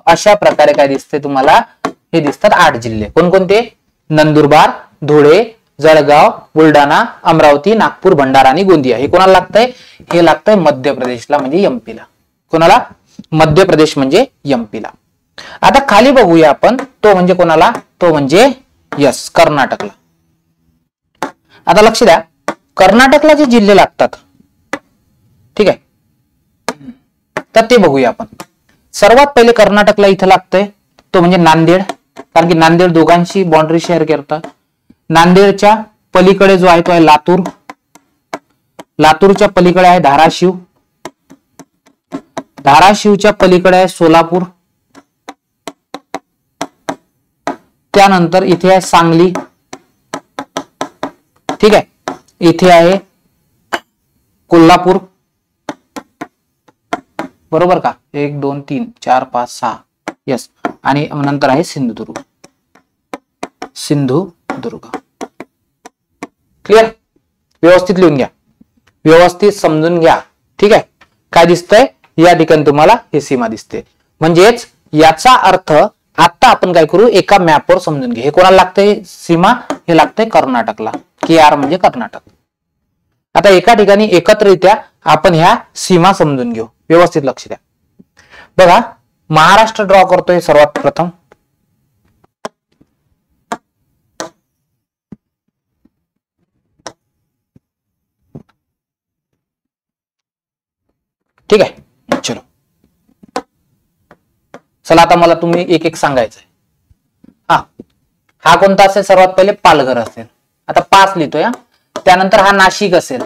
अशा प्रकारे काय दिसते तुम्हाला, हे दिसतात 8 जिल्हे. कोणकोणते? नंदुरबार, धुळे, जळगाव, बुलढाणा, अमरावती, नागपूर, भंडारा आणि गोंदिया. हे कोणाला लागतंय? हे लागतंय मध्य प्रदेशला म्हणजे एमपीला. कोणाला? मध्य प्रदेश म्हणजे एमपीला. आता खाली बघूया आपण, तो म्हणजे कोणाला? तो म्हणजे यस कर्नाटकला. आता लक्ष द्या, कर्नाटकला जे जिल्हे लागतात, ठीक आहे, तर ते बघूया आपण. सर्वात पहिले कर्नाटकला इथं लागतंय तो म्हणजे नांदेड, कारण की नांदेड दोघांशी बाउंड्री शेअर करतात. नांदेडच्या पलीकडे जो आहे तो आहे लातूर, लातूरच्या पलीकडे आहे धाराशिव, धाराशिवच्या पलीकडे आहे सोलापूर, त्यानंतर इथे आहे सांगली, ठीक आहे, इथे आहे कोल्हापूर, बरोबर का? 1 2 3 4 5 6 यस, आणि नंतर आहे सिंधुदुर्ग, सिंधुदुर्ग. क्लिअर? व्यवस्थित लिहून घ्या, व्यवस्थित समजून घ्या. ठीक आहे, काय दिसतंय या ठिकाणी तुम्हाला? हे सीमा दिसते. म्हणजेच याचा अर्थ आता आपण काय करू, एका मॅपवर समजून घे. हे कोणाला लागतंय सीमा? हे लागतंय कर्नाटकला. KR म्हणजे कर्नाटक. आता एका ठिकाणी एकत्रित्या आपण ह्या सीमा समजून घेऊ. व्यवस्थित लक्ष द्या. बघा, महाराष्ट्र ड्रॉ करतोय सर्वात प्रथम. ठीक आहे, चलो. चला आता मला तुम्ही एक एक सांगायचंय. हा कोणता असेल? सर्वात पहिले पालघर असेल. आता 5 लिहितोय. त्यानंतर हा नाशिक असेल,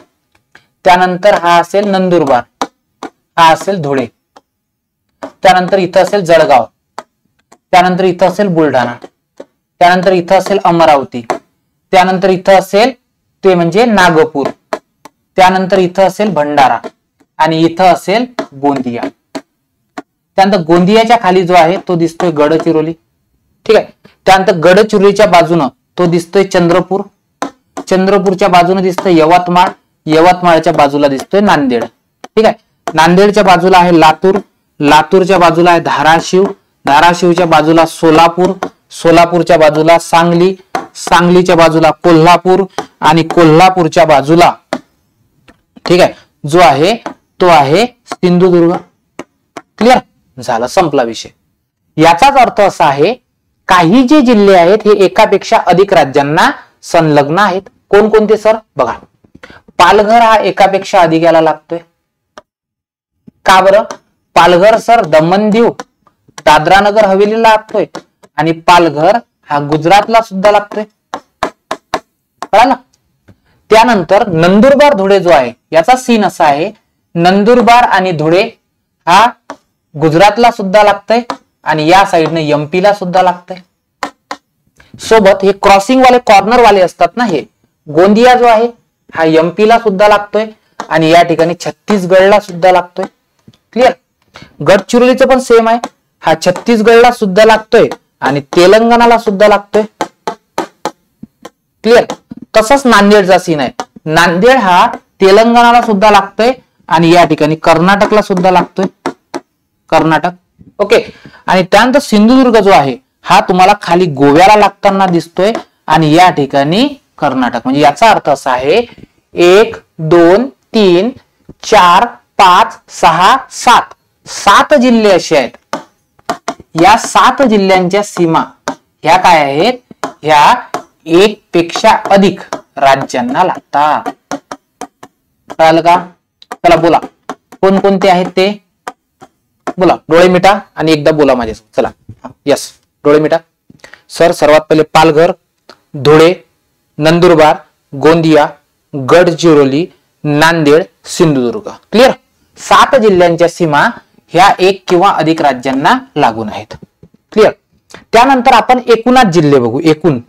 त्यानंतर हा असेल नंदुरबार, हा असेल धुळे, त्यानंतर इथं असेल जळगाव, त्यानंतर इथं असेल बुलढाणा, त्यानंतर इथं असेल अमरावती, त्यानंतर इथं असेल ते म्हणजे नागपूर, त्यानंतर इथं असेल भंडारा आणि इथं असेल गोंदिया. त्यानंतर गोंदियाच्या खाली जो आहे तो दिसतोय गडचिरोली. ठीक आहे, त्यानंतर गडचिरोलीच्या बाजूनं तो दिसतोय चंद्रपूर, चंद्रपूरच्या बाजूने दिसतोय यवतमाळ, यवतमाळच्या बाजूला दिसतोय नांदेड. ठीक आहे, नांदेडच्या बाजूला आहे लातूर, लातूरच्या बाजूला आहे धाराशिव, धाराशिवच्या बाजूला सोलापूर, सोलापूरच्या बाजूला सांगली, सांगलीच्या बाजूला कोल्हापूर आणि कोल्हापूरच्या बाजूला ठीक आहे जो आहे तो आहे सिंधुदुर्ग. क्लिअर झालं, संपला विषय. याचाच अर्थ असा आहे काही जे जिल्हे आहेत हे एकापेक्षा अधिक राज्यांना संलग्न आहेत. कोणकोणते सर? बघा, पालघर हा एकापेक्षा अधिक याला लागतोय. का बरं? पालघर सर दमण दीव दादरा नगर हवेलीला लागतोय आणि पालघर हा गुजरातला सुद्धा लागतोय. कळालं? त्यानंतर नंदुरबार धुळे जो आहे याचा सीन असा आहे, नंदुरबार आणि धुळे हा गुजरातला सुद्धा लागतंय आणि या साईडने एमपीला सुद्धा लागतंय. सोबत हे क्रॉसिंग वाले कॉर्नर वाले असतात ना, हे गोंदिया जो आहे हा एमपीला सुद्धा लागतोय आणि या ठिकाणी छत्तीसगडला सुद्धा लागतोय. क्लिअर? गडचिरोलीचं पण सेम आहे, हा छत्तीसगडला सुद्धा लागतोय आणि तेलंगणाला सुद्धा लागतोय. क्लिअर? तसंच नांदेडचा सीन आहे, नांदेड हा तेलंगणाला सुद्धा लागतोय आणि या ठिकाणी कर्नाटकला सुद्धा लागतोय. कर्नाटक. ओके, आणि त्यानंतर सिंधुदुर्ग जो आहे हा तुम्हाला खाली गोव्याला लागताना दिसतोय आणि या ठिकाणी कर्नाटक. म्हणजे याचा अर्थ असा आहे 1 2 3 4 5 6 7 7 जिल्हे असे आहेत. या 7 जिल्ह्यांच्या सीमा ह्या काय आहेत? ह्या 1 पेक्षा अधिक राज्यांना लागतात. कळालं का? चला बोला, कोणकोणते आहेत ते बोला. डोळे मिटा आणि एकदा बोला माझ्यासोबत. चला, यस, डोळे मिटा. सर सर्वात पहिले पालघर, धुळे, नंदुरबार, गोंदिया, गडचिरोली, नांदेड, सिंधुदुर्ग. क्लिअर? 7 जिल्ह्यांच्या सीमा ह्या 1 किंवा अधिक राज्यांना लागून आहेत. क्लिअर? त्यानंतर आपण एकूणच जिल्हे बघू, एकूण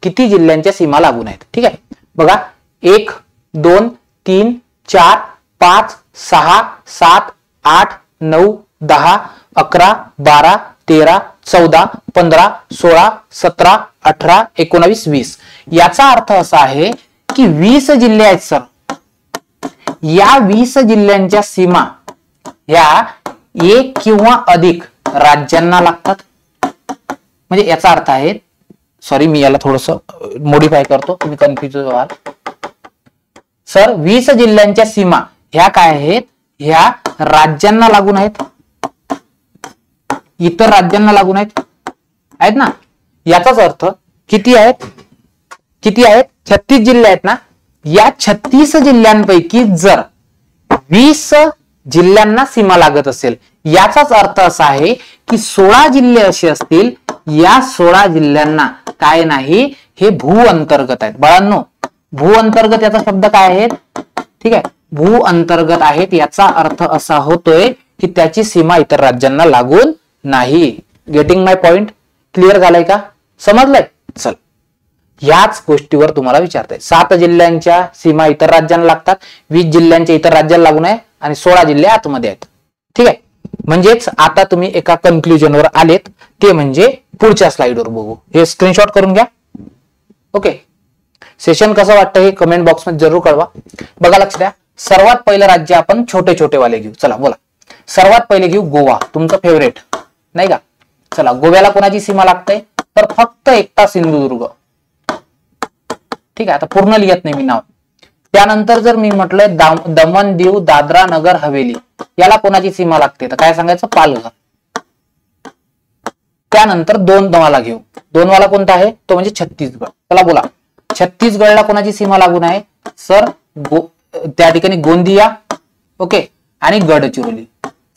किती जिल्ह्यांच्या सीमा लागून आहेत. ठीक आहे, बघा 1 2 3 4 5 6 7 8 9 10 11 12 13 14 15 16 17 18 19 20. याचा अर्थ असा आहे की 20 जिल्हे आहेत सर. या 20 जिल्ह्यांच्या सीमा या एक किंवा अधिक राज्यांना लागतात. म्हणजे याचा अर्थ आहे, सॉरी मी याला थोडस मॉडिफाय करतो, तुम्ही कन्फ्युज व्हाल. सर 20 जिल्ह्यांच्या सीमा ह्या काय आहेत, ह्या राज्यांना लागून आहेत, इतर राज्यांना लागून आहेत ना. याचाच अर्थ किती आहेत, किती आहेत, 36 जिल्हे आहेत ना. या 36 जिल्ह्यांपैकी जर 20 जिल्ह्यांना सीमा लागत असेल, याचाच अर्थ असा आहे की 16 जिल्हे असे असतील, या 16 जिल्ह्यांना काय नाही, हे भू अंतर्गत आहेत. बाळांनो, भू अंतर्गत याचा शब्द काय आहेत, ठीक आहे, भू अंतर्गत आहेत. याचा अर्थ असा होतोय की त्याची सीमा इतर राज्यांना लागून नाही. गेटिंग माय पॉइंट? क्लिअर झालंय का, समजलंय? चल, याच गोष्टीवर तुम्हाला विचारताय. 7 जिल्ह्यांच्या सीमा इतर राज्यांना लागतात, 20 जिल्ह्यांच्या इतर राज्याला लागून आहे आणि 16 जिल्हे आतमध्ये आहेत. ठीक आहे, म्हणजेच आता तुम्ही एका कन्क्लुजनवर आलेत, ते म्हणजे पुढच्या स्लाइडवर बघू. हे स्क्रीनशॉट करून घ्या. ओके, सेशन कसं वाटतं हे कमेंट बॉक्स मध्ये जरूर कळवा. बघा, लक्ष द्या. सर्वात पहिलं राज्य आपण छोटे छोटे वाले घेऊ. चला बोला, सर्वात पहिले घेऊ गोवा, तुमचं फेवरेट नाही का. चला, गोव्याला कोणाची सीमा लागते, तर फक्त एकटा सिंधुदुर्ग. ठीक आहे, आता पूर्ण लिहित नाही मी नाव. त्यानंतर जर मी म्हटलं दमन दीव दादरा नगर हवेली, याला कोणाची सीमा लागते, तर काय सांगायचं, पालघर. त्यानंतर 2 वाला घेऊ. 2 वाला कोणता आहे, तो म्हणजे छत्तीसगड. चला बोला, छत्तीसगडला कोणाची सीमा लागून आहे, सर त्या ठिकाणी गोंदिया, ओके, आणि गडचिरोली.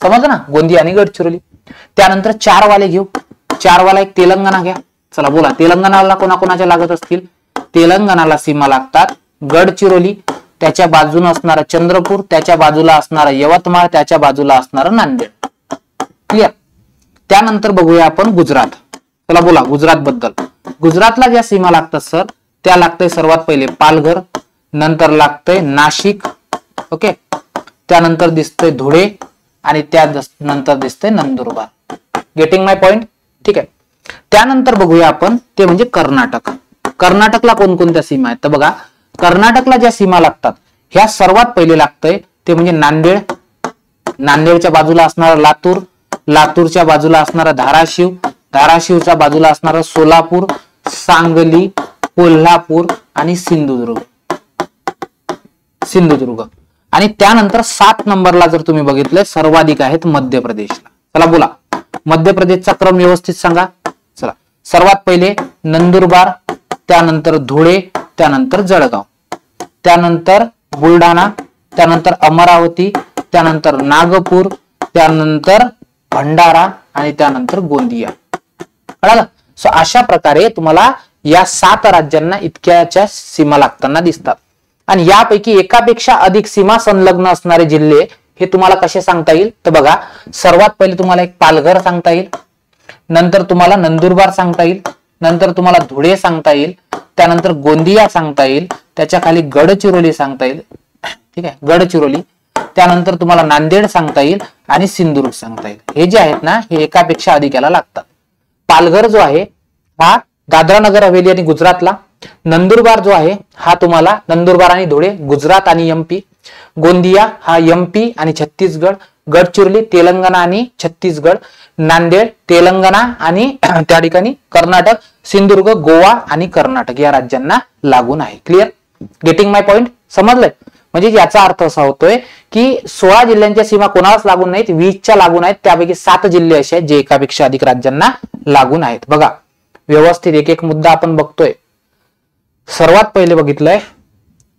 समजलं ना, गोंदिया आणि गडचिरोली. त्यानंतर 4 वाले घेऊ. 4 वाला एक तेलंगणा घ्या. चला बोला, तेलंगणाला कोणाकोणाच्या लागत असतील, तेलंगणाला सीमा लागतात गडचिरोली, त्याच्या बाजूला असणारा चंद्रपूर, त्याच्या बाजूला असणारा यवतमाळ, त्याच्या बाजूला असणारा नांदेड. क्लिअर? त्यानंतर बघूया आपण गुजरात. चला बोला, गुजरात बद्दल. गुजरातला ज्या सीमा लागतात सर, त्या लागतंय सर्वात पहिले पालघर, नंतर लागतंय नाशिक, ओके, त्यानंतर दिसतंय धुळे आणि त्यानंतर दिसतंय नंदुरबार. गेटिंग माय पॉइंट? ठीक आहे. त्यानंतर बघूया आपण ते म्हणजे कर्नाटक. कर्नाटकला कोणकोणत्या सीमा आहेत, तर बघा, कर्नाटकला ज्या सीमा लागतात ह्या सर्वात पहिले लागतंय ते म्हणजे नांदेड, नांदेडच्या बाजूला असणारा लातूर, लातूरच्या बाजूला असणारा धाराशिव, धाराशिवच्या बाजूला असणारा सोलापूर, सांगली, कोल्हापूर आणि सिंधुदुर्ग. सिंधुदुर्ग. आणि त्यानंतर 7 नंबरला जर तुम्ही बघितलं, सर्वाधिक आहेत मध्य प्रदेशला. चला बोला, मध्य प्रदेशचा क्रम व्यवस्थित सांगा. चला, सर्वात पहिले नंदुरबार, त्यानंतर धुळे, त्यानंतर जळगाव, त्यानंतर बुलढाणा, त्यानंतर अमरावती, त्यानंतर नागपूर, त्यानंतर भंडारा आणि त्यानंतर गोंदिया. कळालं? सो अशा प्रकारे तुम्हाला या 7 राज्यांना इतक्याच्या सीमा लागताना दिसतात. आणि यापैकी एकापेक्षा अधिक सीमा संलग्न असणारे जिल्हे हे तुम्हाला कसे सांगता येईल, तर बघा, सर्वात पहिले तुम्हाला एक पालघर सांगता येईल, नंतर तुम्हाला नंदुरबार सांगता येईल, नंतर तुम्हाला धुळे सांगता येईल, त्यानंतर गोंदिया सांगता येईल, त्याच्या खाली गडचिरोली सांगता येईल. ठीक आहे, गडचिरोली. त्यानंतर तुम्हाला नांदेड सांगता येईल आणि सिंधुदुर्ग सांगता येईल. हे जे आहेत ना, हे एकापेक्षा अधिक याला लागतात. पालघर जो आहे हा दादरा नगर हवेली आणि गुजरातला, नंदुरबार जो आहे हा तुम्हाला नंदुरबार आणि धुळे गुजरात आणि एमपी, गोंदिया हा एमपी आणि छत्तीसगड, गडचिरोली तेलंगणा आणि छत्तीसगड, नांदेड तेलंगणा आणि त्या ठिकाणी कर्नाटक, सिंधुदुर्ग गोवा आणि कर्नाटक या राज्यांना लागून आहे. क्लिअर? गेटिंग माय पॉइंट? समजलंय? म्हणजे याचा अर्थ असा होतोय की 16 जिल्ह्यांच्या सीमा कोणालाच लागून नाहीत, 20च्या लागून आहेत. त्यापैकी 7 जिल्हे असे आहेत जे एकापेक्षा अधिक राज्यांना लागून आहेत. बघा, व्यवस्थित एक एक मुद्दा आपण बघतोय. सर्वात पहिले बघितलंय,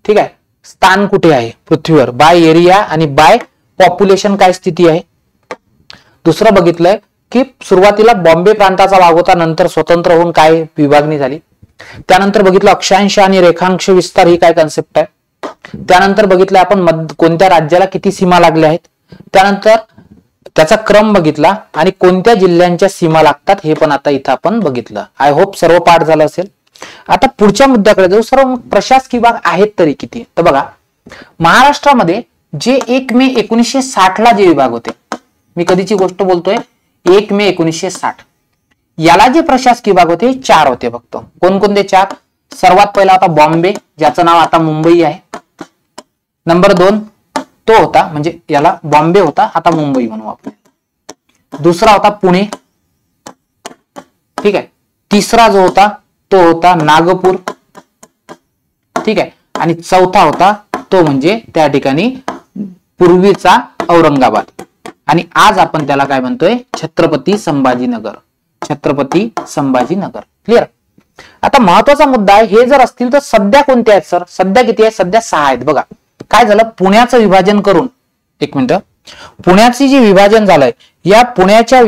ठीक आहे, स्थान कुठे आहे पृथ्वीवर, बाय एरिया आणि बाय पॉप्युलेशन काय स्थिती आहे. दुसरं बघितलंय की सुरुवातीला बॉम्बे प्रांताचा भाग होता, नंतर स्वतंत्र होऊन काय विभागणी झाली. त्यानंतर बघितलं अक्षांश आणि रेखांश विस्तार ही काय कन्सेप्ट आहे. त्यानंतर बघितलं आपण कोणत्या राज्याला किती सीमा लागल्या आहेत. त्यानंतर त्याचा क्रम बघितला आणि कोणत्या जिल्ह्यांच्या सीमा लागतात हे पण आता इथं आपण बघितलं. आय होप सर्व पाठ झालं असेल. आता पुढच्या मुद्द्याकडे जाऊ. सर्व प्रशासकीय विभाग आहेत तरी किती? तर बघा, महाराष्ट्रामध्ये जे 1 मे 1960 ला जे विभाग होते, मी कधीची गोष्ट बोलतोय, 1 मे 1960, याला जे प्रशासकीय विभाग होते 4 होते फक्त. कोणकोणते 4? सर्वात पहिला होता बॉम्बे, ज्याचं नाव आता मुंबई आहे. नंबर 2 तो होता, म्हणजे याला बॉम्बे होता, आता मुंबई म्हणू आपण. दुसरा होता पुणे, ठीक आहे. तिसरा जो होता तो होता नागपूर, ठीक आहे. आणि चौथा होता तो म्हणजे त्या ठिकाणी पूर्वीचा औरंगाबाद. आणि आज आपण त्याला काय म्हणतोय? छत्रपती संभाजीनगर. छत्रपती संभाजीनगर. क्लिअर? आता महत्वाचा मुद्दा आहे, हे जर असतील तर सध्या कोणते आहेत सर? सध्या किती आहेत? सध्या 6 आहेत. बघा काय झालं, पुण्याचं विभाजन करून, एक मिनिट, पुण्याची जी विभाजन झालंय, या पुण्याच्या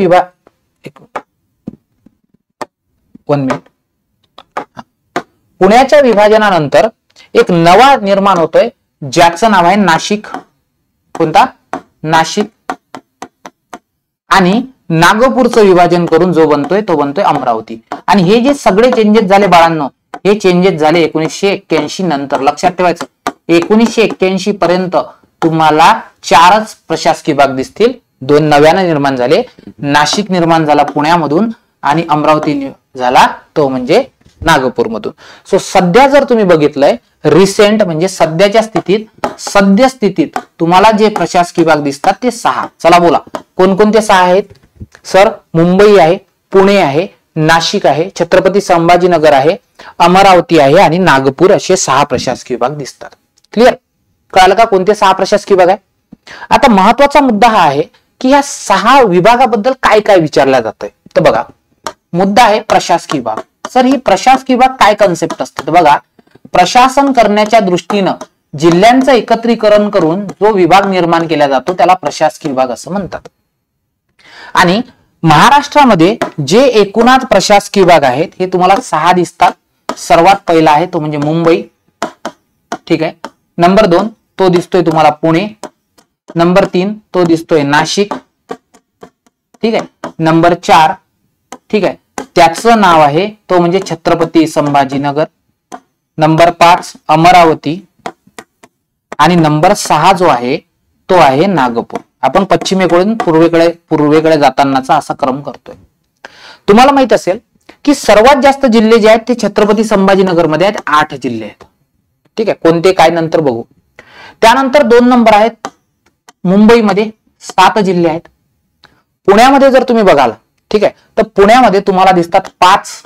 पुण्याच्या विभाजनानंतर एक नवा निर्माण होतोय, ज्याचं नाव आहे नाशिक. कोणता? नाशिक. आणि नागपूरचं विभाजन करून जो बनतोय तो बनतोय अमरावती. आणि हे जे सगळे चेंजेस झाले बाळांनो, हे चेंजेस झाले 1981 नंतर. लक्षात ठेवायचं, 1981 पर्यंत तुम्हाला 4च प्रशासकीय विभाग दिसतील. 2 नव्याने निर्माण झाले. नाशिक निर्माण झाला पुण्यामधून आणि अमरावती झाला तो म्हणजे नागपूरमधून. सो सध्या जर तुम्ही बघितलंय, रिसेंट म्हणजे सध्याच्या स्थितीत, सद्यस्थितीत तुम्हाला जे प्रशासकीय विभाग दिसतात ते 6. चला बोला, कोणकोणते 6 आहेत सर? मुंबई आहे, पुणे आहे, नाशिक आहे, छत्रपती संभाजीनगर आहे, अमरावती आहे आणि नागपूर, असे 6 प्रशासकीय विभाग दिसतात. क्लिअर? कळालं का कोणते 6 प्रशासकीय विभाग आहे? आता महत्वाचा मुद्दा हा आहे की या 6 विभागाबद्दल काय काय विचारलं जातंय. तर बघा, मुद्दा आहे प्रशासकीय विभाग. सर ही प्रशासकीय विभाग काय कन्सेप्ट असते? तर बघा, प्रशासन करण्याच्या दृष्टीनं जिल्ह्यांचं एकत्रीकरण करून जो विभाग निर्माण केला जातो त्याला प्रशासकीय विभाग असं म्हणतात. आणि महाराष्ट्रामध्ये जे एकूणात प्रशासकीय विभाग आहेत हे तुम्हाला 6 दिसतात. सर्वात पहिला आहे तो म्हणजे मुंबई, ठीक आहे. नंबर 2 तो दिसतोय तुम्हाला पुणे. नंबर 3 तो दिसतोय नाशिक, ठीक आहे. नंबर 4, ठीक आहे, त्याचं नाव आहे तो म्हणजे छत्रपती संभाजीनगर. नंबर 5 अमरावती आणि नंबर 6 जो आहे तो आहे नागपूर. आपण पश्चिमेकडून पूर्वेकडे जातानाचा असा क्रम करतोय. तुम्हाला माहित असेल की सर्वात जास्त जिल्हे जे आहेत ते छत्रपती संभाजीनगर मध्ये आहेत. 8 जिल्हे आहेत, ठीक आहे. कोणते काय नंतर बघू. त्यानंतर 2 नंबर आहेत मुंबईमध्ये, 7 जिल्हे आहेत. पुण्यामध्ये जर तुम्ही बघाल, ठीक आहे, तर पुण्यामध्ये तुम्हाला दिसतात 5,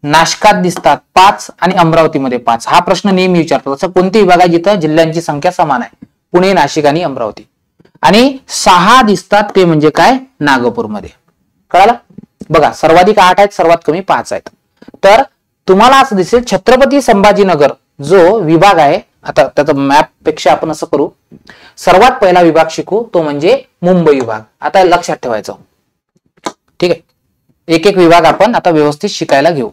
नाशकात दिसतात 5 आणि अमरावतीमध्ये 5. हा प्रश्न नेहमी विचारतो, तसं कोणते विभाग आहे जिथं जिल्ह्यांची संख्या समान आहे? पुणे, नाशिक आणि अमरावती. आणि 6 दिसतात ते म्हणजे काय? नागपूरमध्ये. कळालं? बघा, सर्वाधिक 8 आहेत, सर्वात कमी 5 आहेत. तर तुम्हाला असं दिसेल छत्रपती संभाजीनगर जो विभाग आहे, आता त्याचा मॅप पेक्षा आपण असं करू, सर्वात पहिला विभाग शिकू तो म्हणजे मुंबई विभाग. आता लक्षात ठेवायचं, ठीक आहे. एक एक विभाग आपण आता व्यवस्थित शिकायला घेऊ.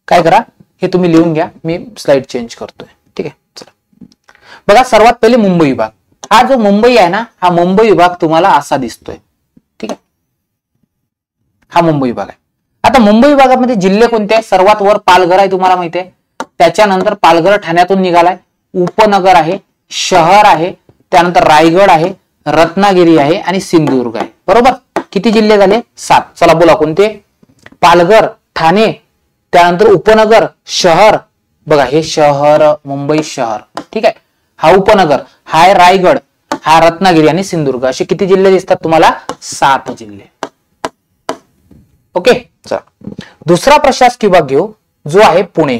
काय करा, हे तुम्ही लिहून घ्या, मी स्लाइड चेंज करतोय, ठीक आहे. चला बघा, सर्वात पहिले मुंबई विभाग. हा जो मुंबई आहे ना, हा मुंबई विभाग तुम्हाला असा दिसतोय, ठीक आहे. हा मुंबई विभाग आहे. आता मुंबई विभागामध्ये जिल्हे कोणते आहेत? सर्वात वर पालघर आहे, तुम्हाला माहिती आहे. त्याच्यानंतर पालघर ठाण्यातून निघालाय. उपनगर आहे, शहर आहे, त्यानंतर रायगड आहे, रत्नागिरी आहे आणि सिंधुदुर्ग आहे. बरोबर? किती जिल्हे झाले? 7. चला बोला कोणते? पालघर, ठाणे, त्यानंतर उपनगर, शहर. बघा हे शहर, मुंबई शहर, ठीक आहे. हा उपनगर, हा आहे रायगड, हा रत्नागिरी आणि सिंधुदुर्ग. असे किती जिल्हे दिसतात तुम्हाला? 7 जिल्हे. ओके. चला दुसरा प्रशासकीय विभाग घेऊ, जो आहे पुणे.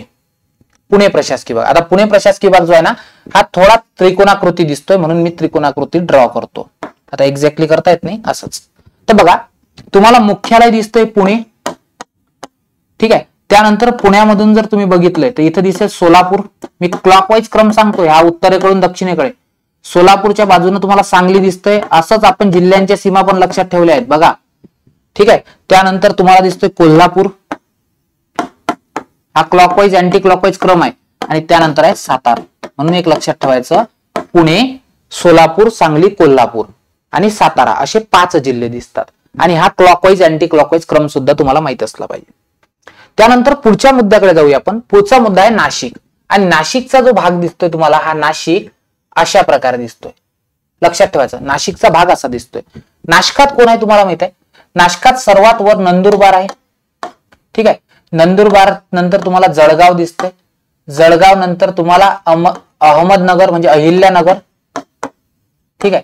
पुणे प्रशासकीय विभाग. आता पुणे प्रशासकीय विभाग जो आहे ना, हा थोडा त्रिकोणाकृती दिसतोय, म्हणून मी त्रिकोणाकृती ड्रॉ करतो. आता एक्झॅक्टली करता येत नाही असंच. तर बघा, तुम्हाला मुख्यालय दिसतंय पुणे, ठीक आहे. त्यानंतर पुण्यामधून जर तुम्ही बघितलंय तर इथं दिसेल सोलापूर. मी क्लॉकवाईज क्रम सांगतोय, हा उत्तरेकडून दक्षिणेकडे. सोलापूरच्या बाजूने तुम्हाला सांगली दिसतंय. असंच आपण जिल्ह्यांच्या सीमा पण लक्षात ठेवल्या आहेत बघा, ठीक आहे. त्यानंतर तुम्हाला दिसतोय कोल्हापूर. हा क्लॉकवाईज अँटी क्लॉकवाईज क्रम आहे. आणि त्यानंतर आहे सातारा. म्हणून एक लक्षात ठेवायचं, पुणे, सोलापूर, सांगली, कोल्हापूर आणि सातारा असे 5 जिल्हे दिसतात. आणि हा क्लॉकवाईज अँटी क्लॉकवाईज क्रम सुद्धा तुम्हाला माहित असला पाहिजे. त्यानंतर पुढच्या मुद्द्याकडे जाऊया आपण. पुढचा मुद्दा आहे नाशिक. आणि नाशिकचा जो भाग दिसतोय तुम्हाला, हा नाशिक अशा प्रकारे दिसतोय. लक्षात ठेवायचं, नाशिकचा भाग असा दिसतोय. नाशकात कोण आहे तुम्हाला माहित आहे? नाशकात सर्वात वर नंदुरबार आहे. ठीक आहे, नंदुरबार नंतर तुम्हाला जळगाव दिसतंय. जळगाव नंतर तुम्हाला अहमदनगर म्हणजे अहिल्यानगर. ठीक आहे,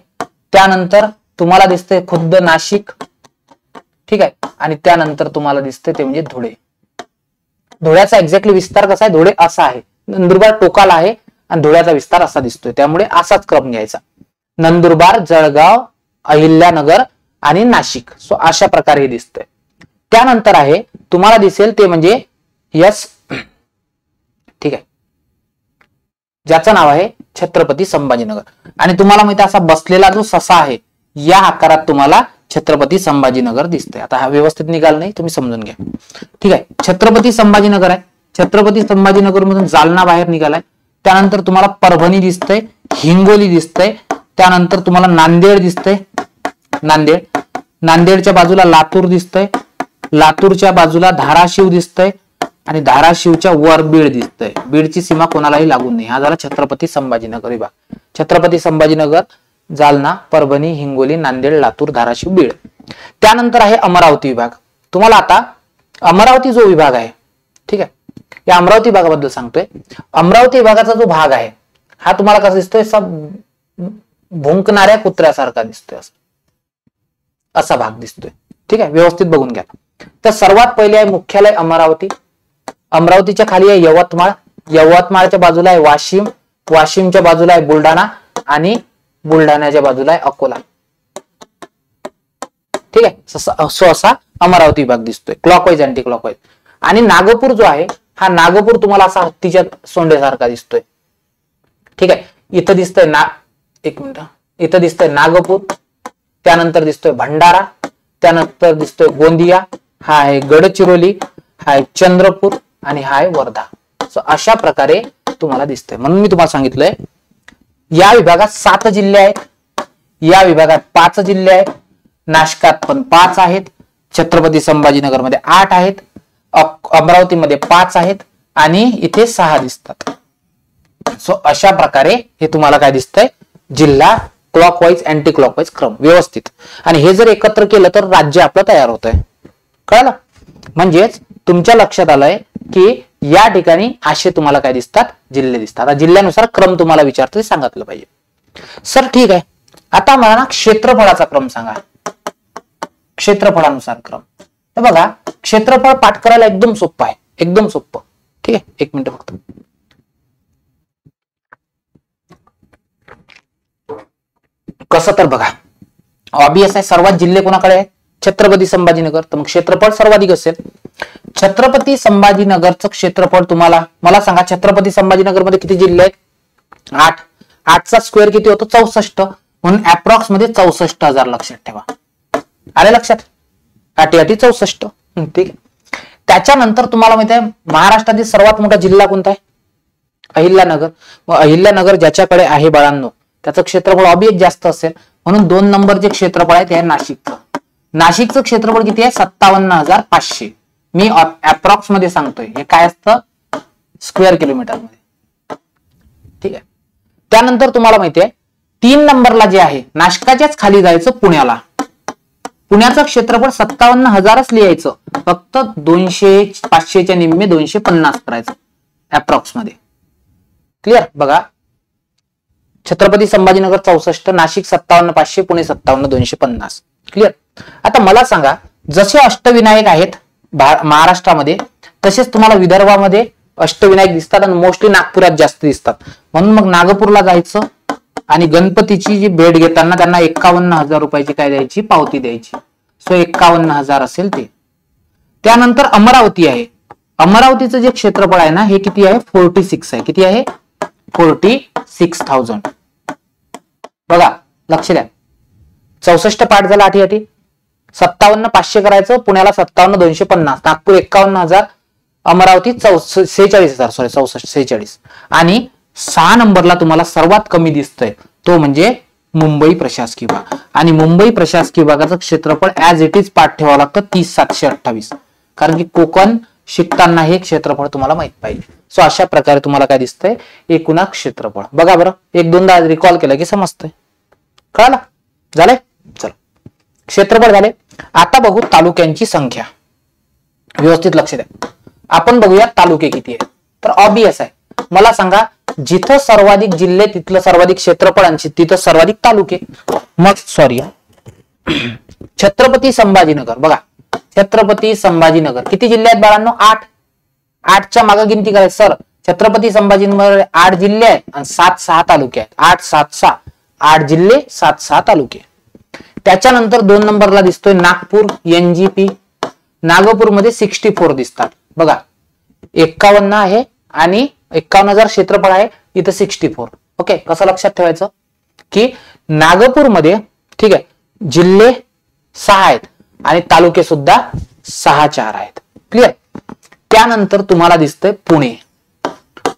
त्यानंतर तुम्हाला दिसतंय खुद्द नाशिक. ठीक आहे, आणि त्यानंतर तुम्हाला दिसतंय ते म्हणजे धुळे. धुळ्याचा एक्झॅक्टली विस्तार कसा आहे? धुळे असा आहे. नंदुरबार टोकाला आहे आणि धुळ्याचा विस्तार असा दिसतोय. त्यामुळे असाच क्रम घ्यायचा. नंदुरबार, जळगाव, अहिल्यानगर आणि नाशिक. सो अशा प्रकारे हे दिसतंय. त्यानंतर आहे तुम्हाला दिसेल ते म्हणजे यस. ठीक आहे, ज्याचं नाव आहे छत्रपती संभाजीनगर. आणि तुम्हाला माहिती आहे असा बसलेला जो ससा आहे या आकारात तुम्हाला छत्रपती संभाजीनगर दिसतंय. आता हा व्यवस्थित निघाल नाही, तुम्ही समजून घ्या. ठीक आहे, छत्रपती संभाजीनगर आहे. छत्रपती संभाजीनगर मधून जालना बाहेर निघालाय. त्यानंतर तुम्हाला परभणी दिसतंय, हिंगोली दिसतंय. त्यानंतर तुम्हाला नांदेड दिसतंय. नांदेडच्या बाजूला लातूर दिसतंय. लातूरच्या बाजूला धाराशिव दिसतंय आणि धाराशिवच्या वर बीड दिसतंय. बीडची सीमा कोणालाही लागून नाही. हा झाला छत्रपती संभाजीनगर विभाग. छत्रपती संभाजीनगर, जालना, परभणी, हिंगोली, नांदेड, लातूर, धाराशिव, बीड. त्यानंतर आहे अमरावती विभाग. तुम्हाला आता अमरावती जो विभाग आहे, ठीक आहे, या अमरावती विभागाबद्दल सांगतोय. अमरावती विभागाचा जो भाग आहे हा तुम्हाला कसा दिसतोय? भुंकणाऱ्या कुत्र्यासारखा दिसतोय. असा भाग दिसतोय. ठीक आहे, व्यवस्थित बघून घ्या. तर सर्वात पहिले आहे मुख्यालय अमरावती. अमरावतीच्या खाली आहे यवतमाळ. यवतमाळच्या बाजूला आहे वाशिम. वाशिमच्या बाजूला आहे बुलढाणा आणि बुलढाण्याच्या बाजूला आहे अकोला. ठीक आहे, सो असा अमरावती विभाग दिसतोय क्लॉकवाईज अँटी क्लॉकवाईज. आणि नागपूर जो आहे हा नागपूर तुम्हाला असा हत्तीच्या सोंडेसारखा दिसतोय. ठीक आहे, इथं दिसतंय एक मिनिट, इथं दिसतंय नागपूर. त्यानंतर दिसतोय भंडारा. त्यानंतर दिसतोय गोंदिया. हा आहे गडचिरोली. हा आहे चंद्रपूर आणि हा आहे वर्धा. सो अशा प्रकारे तुम्हाला दिसतंय. म्हणून मी तुम्हाला सांगितलंय या विभागात 7 जिल्हे आहेत. या विभागात 5 जिल्हे आहेत. नाशकात पण 5 आहेत. छत्रपती संभाजीनगर मध्ये 8 आहेत. अमरावतीमध्ये 5 आहेत आणि इथे 6 दिसतात. सो अशा प्रकारे हे तुम्हाला काय दिसतंय? जिल्हा क्लॉकवाईज अँटी क्लॉकवाईज क्रम व्यवस्थित. आणि हे जर एकत्र केलं तर राज्य आपलं तयार होत आहे. कळलं? म्हणजेच तुमच्या लक्षात आलंय की या ठिकाणी असे तुम्हाला काय दिसतात? जिल्हे दिसतात. आता जिल्ह्यानुसार क्रम तुम्हाला विचारतो सांगितलं पाहिजे. सर ठीक आहे, आता मला ना क्षेत्रफळाचा क्रम सांगा. क्षेत्रफळानुसार क्रम. तर बघा, क्षेत्रफळ पाठ करायला एकदम सोपं आहे. एकदम सोपं. ठीक आहे, एक मिनिट फक्त. कसं तर बघा, ऑब्वियस आहे सर्वात जिल्हे कोणाकडे आहेत? छत्रपती संभाजीनगर. तर मग क्षेत्रफळ सर्वाधिक असेल. छत्रपती संभाजीनगरचं क्षेत्रफळ तुम्हाला मला सांगा, छत्रपती संभाजीनगर मध्ये किती जिल्हे आहेत? 8. 8चा स्क्वेअर किती होतो? 64. म्हणून अप्रॉक्स मध्ये 64,000 लक्षात ठेवा. आले लक्षात? 8 64. ठीक आहे. त्याच्यानंतर तुम्हाला माहिती आहे महाराष्ट्रातील सर्वात मोठा जिल्हा कोणता आहे? अहिल्यानगर. मग अहिल्यानगर ज्याच्याकडे आहे बाळांनो त्याचं क्षेत्रफळ ऑब्वियस जास्त असेल. म्हणून 2 नंबरचे क्षेत्रफळ आहे ते आहे नाशिकचं. नाशिकचं क्षेत्रफळ किती आहे? 57,500. मी अप्रॉक्स मध्ये सांगतोय. हे काय असतं? स्क्वेअर किलोमीटर मध्ये. ठीक आहे. त्यानंतर तुम्हाला माहिती आहे 3 नंबरला जे आहे नाशकाच्याच खाली जायचं पुण्याला. पुण्याचं क्षेत्रफळ 57,000च लिहायचं. फक्त 200 500च्या निम्मे 250 करायचं अप्रॉक्स मध्ये. क्लिअर? बघा, छत्रपती संभाजीनगर 64, नाशिक 57,500, पुणे 57,250. क्लिअर? आता मला सांगा, जसे अष्टविनायक आहेत महाराष्ट्रामध्ये तसेच तुम्हाला विदर्भामध्ये अष्टविनायक दिसतात आणि मोस्टली नागपुरात जास्त दिसतात. म्हणून मग नागपूरला जायचं आणि गणपतीची जी भेट घेताना त्यांना 51,000 रुपयाची काय द्यायची? पावती द्यायची. सो 51,000 असेल ते. त्यानंतर अमरावती आहे. अमरावतीचं जे क्षेत्रफळ आहे ना हे किती आहे? 46 आहे. किती आहे? 46,000. बघा, लक्ष द्या. 64 पाठ झाला. 8 57,500 करायचं. पुण्याला 57,250, नागपूर 51,000, अमरावती 46,000. सॉरी 64 46. आणि 6 नंबरला तुम्हाला सर्वात कमी दिसतंय तो म्हणजे मुंबई प्रशासकीय विभाग. आणि मुंबई प्रशासकीय विभागाचं क्षेत्रफळ ऍज इट इज पाठ ठेवावं लागतं 30,728, कारण की कोकण शिकताना हे क्षेत्रफळ तुम्हाला माहित पाहिजे. सो अशा प्रकारे तुम्हाला काय दिसतंय, एकूण क्षेत्रफळ. बघा बरं, एक दोनदा रिकॉल केलं की समजतंय. कळालं? झालंय? चला, क्षेत्रफळ झाले. आता बघू तालुक्यांची संख्या. व्यवस्थित लक्ष द्या. आपण बघूया तालुके किती आहेत. तर ऑब्वियस आहे, मला सांगा जिथं सर्वाधिक जिल्हे तिथलं सर्वाधिक क्षेत्रफळ आणि तिथं सर्वाधिक तालुके. मग सॉरी, छत्रपती संभाजीनगर बघा, छत्रपती संभाजीनगर किती जिल्हे आहेत बाळांनो? 8. 8च्या मागे गिनती करायची सर. छत्रपती संभाजीनगर 8 जिल्हे आहेत आणि 7-6 तालुके आहेत. 8-7-6, 8 जिल्हे 7-6 तालुके. त्याच्यानंतर 2 नंबरला दिसतोय नागपूर, NGP. नागपूरमध्ये 64 दिसतात बघा. 51 आहे आणि 51,000 क्षेत्रफळ आहे, इथं 64. ओके, कसं लक्षात ठेवायचं की नागपूरमध्ये ठीक आहे जिल्हे 6 आहेत आणि तालुके सुद्धा 6-4 आहेत. क्लिअर? त्यानंतर तुम्हाला दिसतंय पुणे.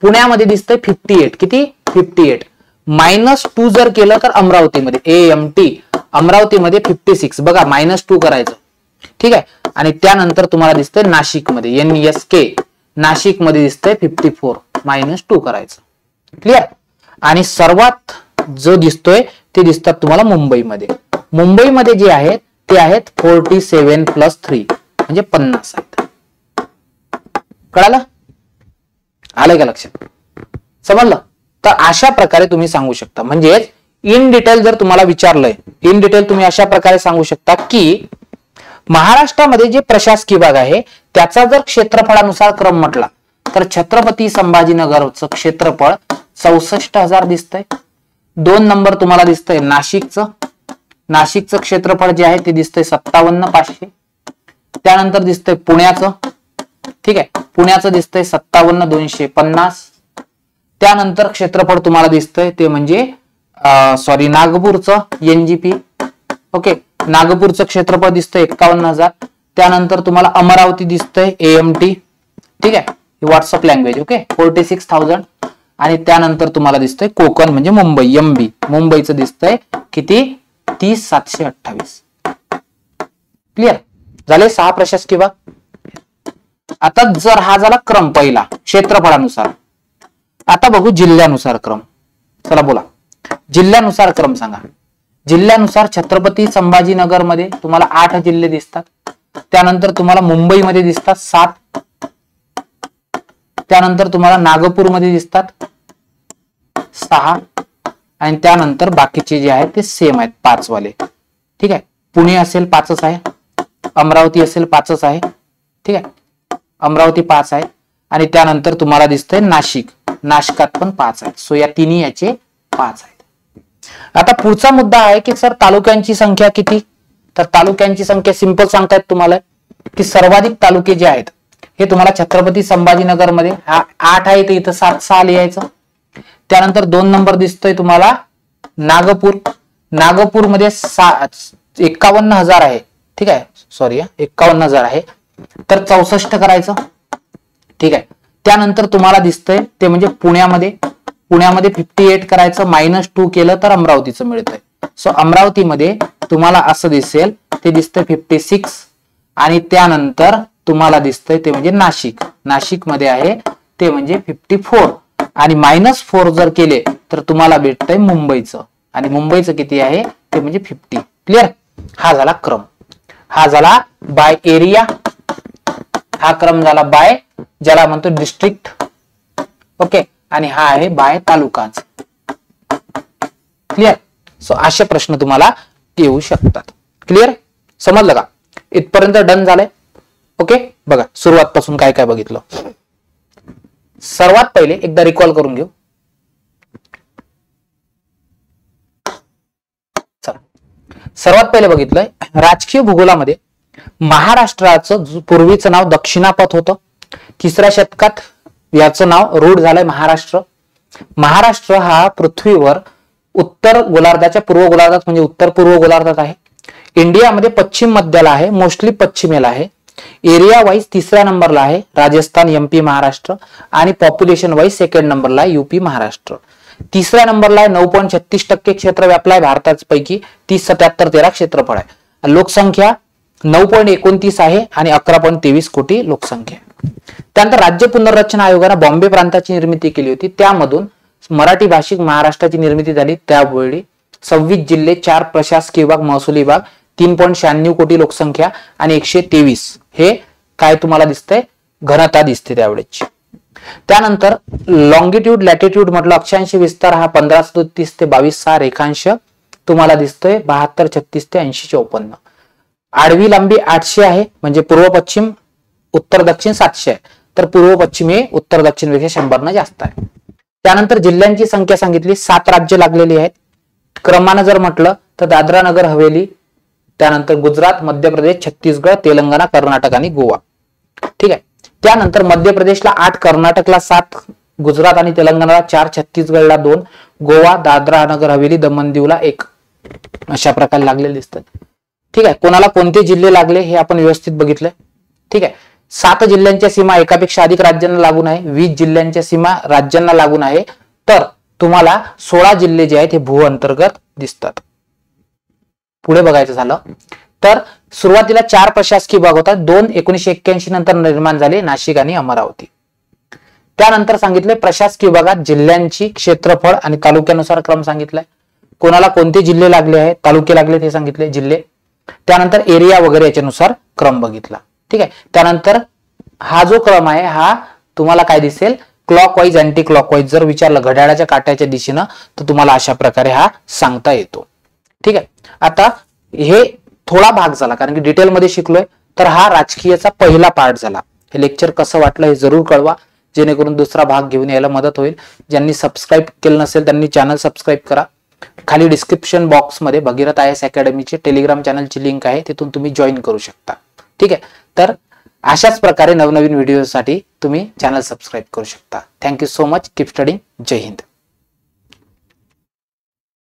पुण्यामध्ये दिसतंय 58. किती? 58. -2 जर केलं तर अमरावतीमध्ये AMT, अमरावतीमध्ये 56. बघा -2 करायचं. ठीक आहे. आणि त्यानंतर तुम्हाला दिसतंय नाशिकमध्ये NSK, नाशिकमध्ये दिसतंय 54. -2 करायचं. क्लिअर? आणि सर्वात जो दिसतोय ते दिसतात तुम्हाला मुंबईमध्ये. मुंबईमध्ये जे आहेत ते आहेत 47+3 म्हणजे 50 आहेत. कळालं? आलं का लक्षात? समजलं? तर अशा प्रकारे तुम्ही सांगू शकता. म्हणजे इन डिटेल जर तुम्हाला विचारलंय, इन डिटेल तुम्ही अशा प्रकारे सांगू शकता की महाराष्ट्रामध्ये जे प्रशासकीय विभाग आहे त्याचा जर क्षेत्रफळानुसार क्रम म्हटला तर छत्रपती संभाजीनगरचं क्षेत्रफळ 64,000 दिसतंय. 2 नंबर तुम्हाला दिसतंय नाशिकचं. नाशिकचं क्षेत्रफळ जे आहे ते दिसतंय 57,500. त्यानंतर दिसतंय पुण्याचं. ठीक आहे, पुण्याचं दिसतंय 57,250. त्यानंतर क्षेत्रफळ तुम्हाला दिसतंय ते म्हणजे सॉरी नागपूरचं NGP. ओके, नागपूरचं क्षेत्रफळ दिसतंय 51,000. त्यानंतर तुम्हाला अमरावती दिसतंय AMT. ठीक आहे, व्हॉट्सअप लँग्वेज. ओके, 46,000. आणि त्यानंतर तुम्हाला दिसतंय कोकण म्हणजे मुंबई MB. मुंबईचं दिसतंय किती? 30,728. क्लिअर झाले? 6 प्रशासकीय विभाग. आता जर हा झाला क्रम पहिला क्षेत्रफळानुसार, आता बघू जिल्ह्यानुसार क्रम. चला बोला, जिल्ह्यानुसार क्रम सांगा. जिल्ह्यानुसार छत्रपती संभाजीनगर मध्ये तुम्हाला 8 जिल्हे दिसतात. त्यानंतर तुम्हाला मुंबईमध्ये दिसतात 7. त्यानंतर तुम्हाला नागपूरमध्ये दिसतात 6. आणि त्यानंतर बाकीचे जे आहेत ते सेम आहेत 5 वाले. ठीक आहे, पुणे असेल 5च आहे, अमरावती असेल 5च आहे. ठीक आहे, अमरावती 5 आहे. आणि त्यानंतर तुम्हाला दिसतंय नाशिक, नाशिकात पण 5 आहेत. सो या तिन्ही याचे 5 आहेत. आता पुढचा मुद्दा आहे की सर तालुक्यांची संख्या किती? तर तालुक्यांची संख्या सिंपल सांगतायत तुम्हाला की सर्वाधिक तालुके जे आहेत हे तुम्हाला छत्रपती संभाजीनगर मध्ये 8 आहे, तर इथं 7-6 लिहायचं. त्यानंतर 2 नंबर दिसतोय तुम्हाला नागपूर. नागपूरमध्ये 51,000 आहे. ठीक आहे, सॉरी 51,000 आहे, तर 64 करायचं. ठीक आहे. त्यानंतर तुम्हाला दिसतंय ते म्हणजे पुण्यामध्ये 58 करायचं. -2 केलं तर अमरावतीचं मिळतंय. सो अमरावतीमध्ये तुम्हाला असं दिसेल ते दिसतंय 56. आणि त्यानंतर तुम्हाला दिसतंय ते म्हणजे नाशिक. नाशिकमध्ये आहे ते म्हणजे 54. आणि -4 जर केले तर तुम्हाला भेटतंय मुंबईचं. आणि मुंबईचं किती आहे ते म्हणजे 50. क्लिअर? हा झाला क्रम. हा झाला बाय एरिया. हा क्रम झाला बाय ज्याला म्हणतो डिस्ट्रिक्ट. ओके, आणि हा आहे बाय तालुकाच. क्लिअर? सो असे प्रश्न तुम्हाला येऊ शकतात. क्लिअर? समजलं का? इथपर्यंत डन झालंय. ओके, बघा सुरुवात पासून काय काय बघितलं. सर्वात पहिले एकदा रिकॉल करून घेऊ. चला, सर्वात पहिले बघितलंय राजकीय भूगोलामध्ये महाराष्ट्राचं पूर्वीचं नाव दक्षिणापथ होतं. 3ऱ्या शतकात याचं नाव रूढ झालंय महाराष्ट्र. महाराष्ट्र हा पृथ्वीवर उत्तर गोलार्धाच्या पूर्व गोलार्धात म्हणजे उत्तर पूर्व गोलार्धात आहे. इंडियामध्ये पश्चिम मध्याला आहे, मोस्टली पश्चिमेला आहे. एरिया वाईज 3ऱ्या नंबरला आहे राजस्थान, MP, महाराष्ट्र. आणि पॉप्युलेशन वाईज 2nd नंबरला आहे UP, महाराष्ट्र. तिसऱ्या नंबरला आहे 9.36% क्षेत्र व्यापलं आहे भारतापैकी 30,77,13 क्षेत्रफळ आहे. लोकसंख्या 9.29 आहे आणि 11.23 कोटी लोकसंख्या. त्यानंतर राज्य पुनर्रचना आयोगाने बॉम्बे प्रांताची निर्मिती केली होती. त्यामधून मराठी भाषिक महाराष्ट्राची निर्मिती झाली. त्यावेळी 26 जिल्हे, 4 प्रशासकीय विभाग, महसुली विभाग, 3.96 कोटी लोकसंख्या आणि 123 हे काय तुम्हाला दिसतंय घनता दिसते त्यावेळेची. त्यानंतर लॉंगिट्यूड लॅटिट्यूड म्हटलं अक्षांश विस्तार हा 1537 ते 22 रेखांश तुम्हाला दिसतोय 72, 36 ते 80, 54. आडवी लांबी 800 आहे म्हणजे पूर्व पश्चिम उत्तर दक्षिण 700 आहे तर पूर्व पश्चिम हे उत्तर दक्षिण पेक्षा 100 जास्त आहे. त्यानंतर जिल्ह्यांची संख्या सांगितली 7 राज्य लागलेली आहेत. क्रमानं जर म्हटलं तर दादरा नगर हवेली, त्यानंतर गुजरात, मध्य प्रदेश, छत्तीसगड, तेलंगणा, कर्नाटक आणि गोवा. ठीक आहे. त्यानंतर मध्य प्रदेशला 8, कर्नाटकला 7, गुजरात आणि तेलंगणाला 4, छत्तीसगडला 2, गोवा, दादरा नगर हवेली, दमण दीवला 1 अशा प्रकारे लागलेले दिसतात. ठीक आहे. कोणाला कोणते जिल्हे लागले हे आपण व्यवस्थित बघितलंय. ठीक आहे. 7 जिल्ह्यांच्या सीमा एकापेक्षा अधिक राज्यांना लागून आहे. 20 जिल्ह्यांच्या सीमा राज्यांना लागून आहे. तर तुम्हाला 16 जिल्हे जे आहेत हे भू अंतर्गत दिसतात. पुढे बघायचं झालं तर सुरुवातीला 4 प्रशासकीय विभाग होतात. 2 1981 नंतर निर्माण झाले, नाशिक आणि अमरावती. त्यानंतर सांगितले प्रशासकीय विभागात जिल्ह्यांची क्षेत्रफळ आणि तालुक्यानुसार क्रम सांगितलाय. कोणाला कोणते जिल्हे लागले आहेत, तालुके लागले ते सांगितले, जिल्हे. त्यानंतर एरिया वगैरे याच्यानुसार क्रम बघितला. ठीक आहे. त्यानंतर हा जो क्रम आहे हा तुम्हाला काय दिसेल क्लॉकवाईज अँटी क्लॉकवाईज जर विचारलं घड्याळाच्या काट्याच्या दिशेनं तर तुम्हाला अशा प्रकारे हा सांगता येतो. ठीक आहे. आता हे थोडा भाग झाला कारण की डिटेलमध्ये शिकलोय तर हा राजकीयचा पहिला पार्ट झाला. हे लेक्चर कसं वाटलं हे जरूर कळवा जेणेकरून दुसरा भाग घेऊन यायला मदत होईल. ज्यांनी सबस्क्राईब केलं नसेल त्यांनी चॅनल सबस्क्राईब करा. खाली डिस्क्रिप्शन बॉक्समध्ये भगीरथ IAS अकॅडमीचे टेलिग्राम चॅनलची लिंक आहे, तिथून तुम्ही जॉईन करू शकता. ठीक आहे. तर अशाच प्रकारे नवनवीन व्हिडिओसाठी तुम्ही चॅनल सबस्क्राईब करू शकता. Thank you so much. Keep studying. जय हिंद.